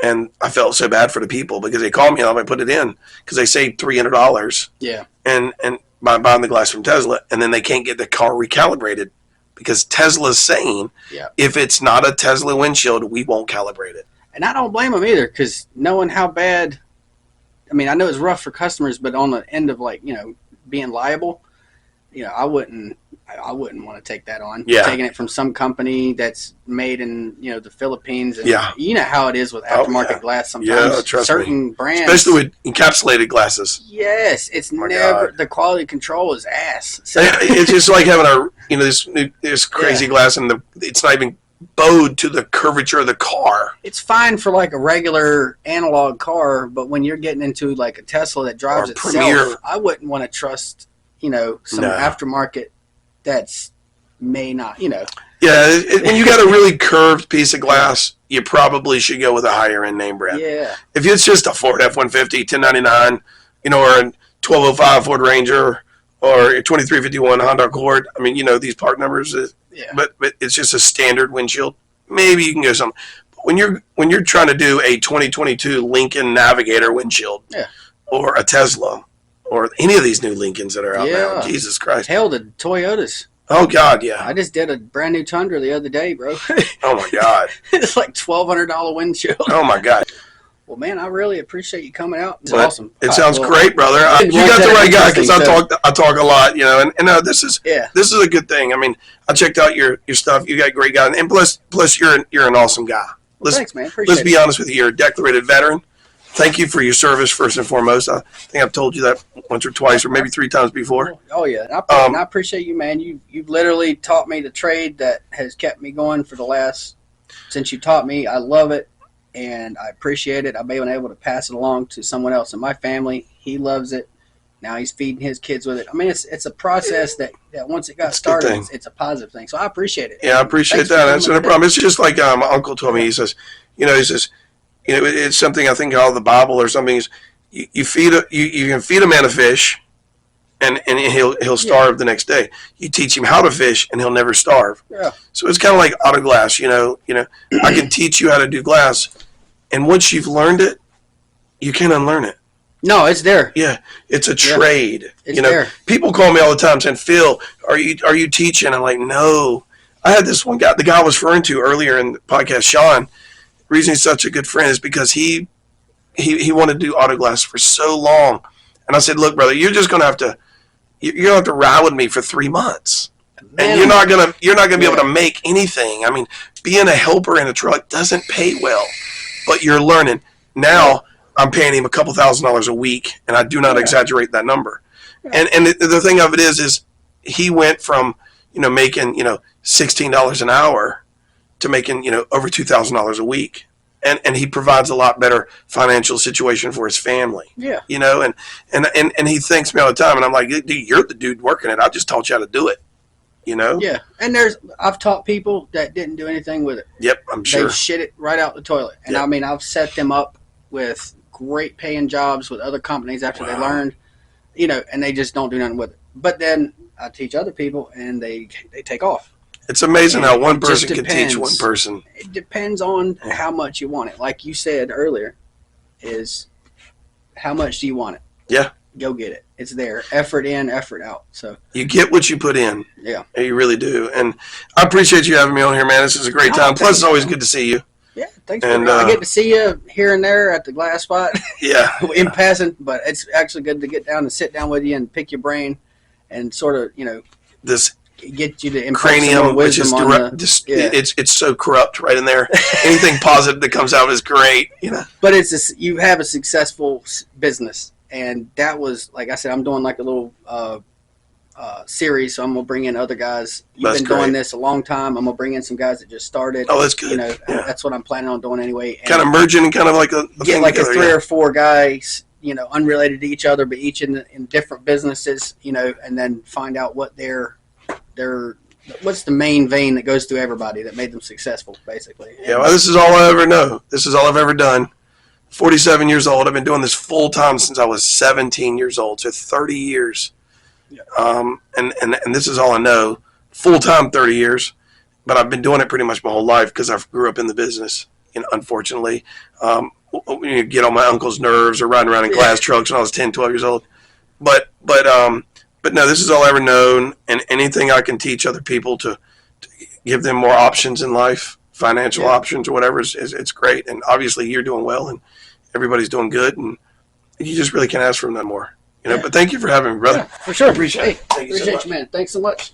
And I felt so bad for the people because they called me and I put it in because they saved $300. Yeah. And by buying the glass from Tesla, and then they can't get the car recalibrated because Tesla's saying if it's not a Tesla windshield, we won't calibrate it. And I don't blame them either because knowing how bad, I mean, I know it's rough for customers, but on the end of being liable, I wouldn't want to take that on. Yeah. Taking it from some company that's made in, the Philippines. And you know how it is with aftermarket glass sometimes. Yeah, trust certain me. brands. Especially with encapsulated glasses. Yes. It's never, the quality control is ass. So, it's just like having this crazy glass and it's not even bowed to the curvature of the car. It's fine for like a regular analog car, but when you're getting into like a Tesla that drives itself, Premier. I wouldn't want to trust, some aftermarket that's may not, Yeah, when you got a really curved piece of glass, you probably should go with a higher end name brand. Yeah. If it's just a Ford F-150, 1099, or a 1205 Ford Ranger, or a 2351 Honda Accord, I mean, these part numbers. But it's just a standard windshield. Maybe you can go something. But when you're trying to do a 2022 Lincoln Navigator windshield, or a Tesla, or any of these new Lincolns that are out now, Jesus Christ. Hell, the Toyotas. Oh, God, yeah. I just did a brand new Tundra the other day, bro. Oh, my God. It's like $1,200 windshield. Oh, my God. Well, man, I really appreciate you coming out. It's awesome. It sounds great, brother. You got the right guy, because I talk a lot, and this is a good thing. I mean, I checked out your stuff. You got a great guy, and plus you're an awesome guy. Thanks, man. Appreciate let's be honest with you. You're a declarated veteran. Thank you for your service, first and foremost. I think I've told you that once or twice, or maybe 3 times before. Oh, yeah. And I appreciate you, man. You've literally taught me the trade that has kept me going since you taught me. I love it, and I appreciate it. I've been able to pass it along to someone else in my family. He loves it. Now he's feeding his kids with it. I meit's a process that once it got started, it's a positive thing. So I appreciate it. Yeah, I appreciate that. That's no problem. It's just like my uncle told me. He says, it's something I think out of the Bible or something. Is you can feed a man a fish, and he'll starve the next day. You teach him how to fish, and he'll never starve. Yeah. So it's kind of like auto glass. I can teach you how to do glass, and once you've learned it, you can't unlearn it. No, it's there. Yeah, it's a trade. It's there. People call me all the time saying, "Phil, are you teaching?" I'm like, "No." I had this one guy. The guy I was referring to earlier in the podcast, Sean. The reason he's such a good friend is because he wanted to do auto glass for so long, and I said, "Look, brother, you're just gonna have to ride with me for 3 months, and you're not gonna be able to make anything. I mean, being a helper in a truck doesn't pay well, but you're learning now." I'm paying him a couple $1,000s a week, and I do not exaggerate that number. And the thing of it is he went from making $16 an hour to making over $2,000 a week, and he provides a lot better financial situation for his family. Yeah, and he thanks me all the time, and I'm like, dude, you're the dude working it. I just taught you how to do it. Yeah, and I've taught people that didn't do anything with it. Yep, I'm sure. They shit it right out the toilet, and I've set them up with great paying jobs with other companies after they learned, and they just don't do nothing with it. But then I teach other people, and they take off. It's amazing how one person can teach one person. It depends on how much you want it. Like you said earlier, is how much do you want it? Yeah. Go get it. It's there. Effort in, effort out. So you get what you put in. Yeah. You really do. And I appreciate you having me on here, man. This is a great time. Plus, it's always good to see you. Yeah, thanks. I get to see you here and there at the glass spot. Yeah. In passing, but it's actually good to get down and sit down with you and pick your brain and sort of, this get you to cranium, which is it's so corrupt right in there. Anything positive that comes out is great, But you have a successful business, and that was, like I said, I'm doing like a little series, so I'm gonna bring in other guys. You've been doing this a long time. I'm gonna bring in some guys that just started. Oh, that's good. That's what I'm planning on doing anyway. And kind of merging and kind of like a three or four guys, unrelated to each other, but each in different businesses, and then find out what what's the main vein that goes through everybody that made them successful, basically. Yeah, well, this is all I ever know. This is all I've ever done. 47 years old. I've been doing this full time since I was 17 years old, so 30 years. Yeah. And this is all I know. Full time 30 years, but I've been doing it pretty much my whole life because I grew up in the business. Unfortunately, you get on my uncle's nerves or riding around in glass trucks when I was 10, 12 years old. But no, this is all I ever known, and anything I can teach other people to give them more options in life, financial options or whatever, it's great. And obviously you're doing well, and everybody's doing good, and you just really can't ask for them that more. But thank you for having me, brother. Yeah, for sure. Appreciate it. Appreciate you, man. Thanks so much.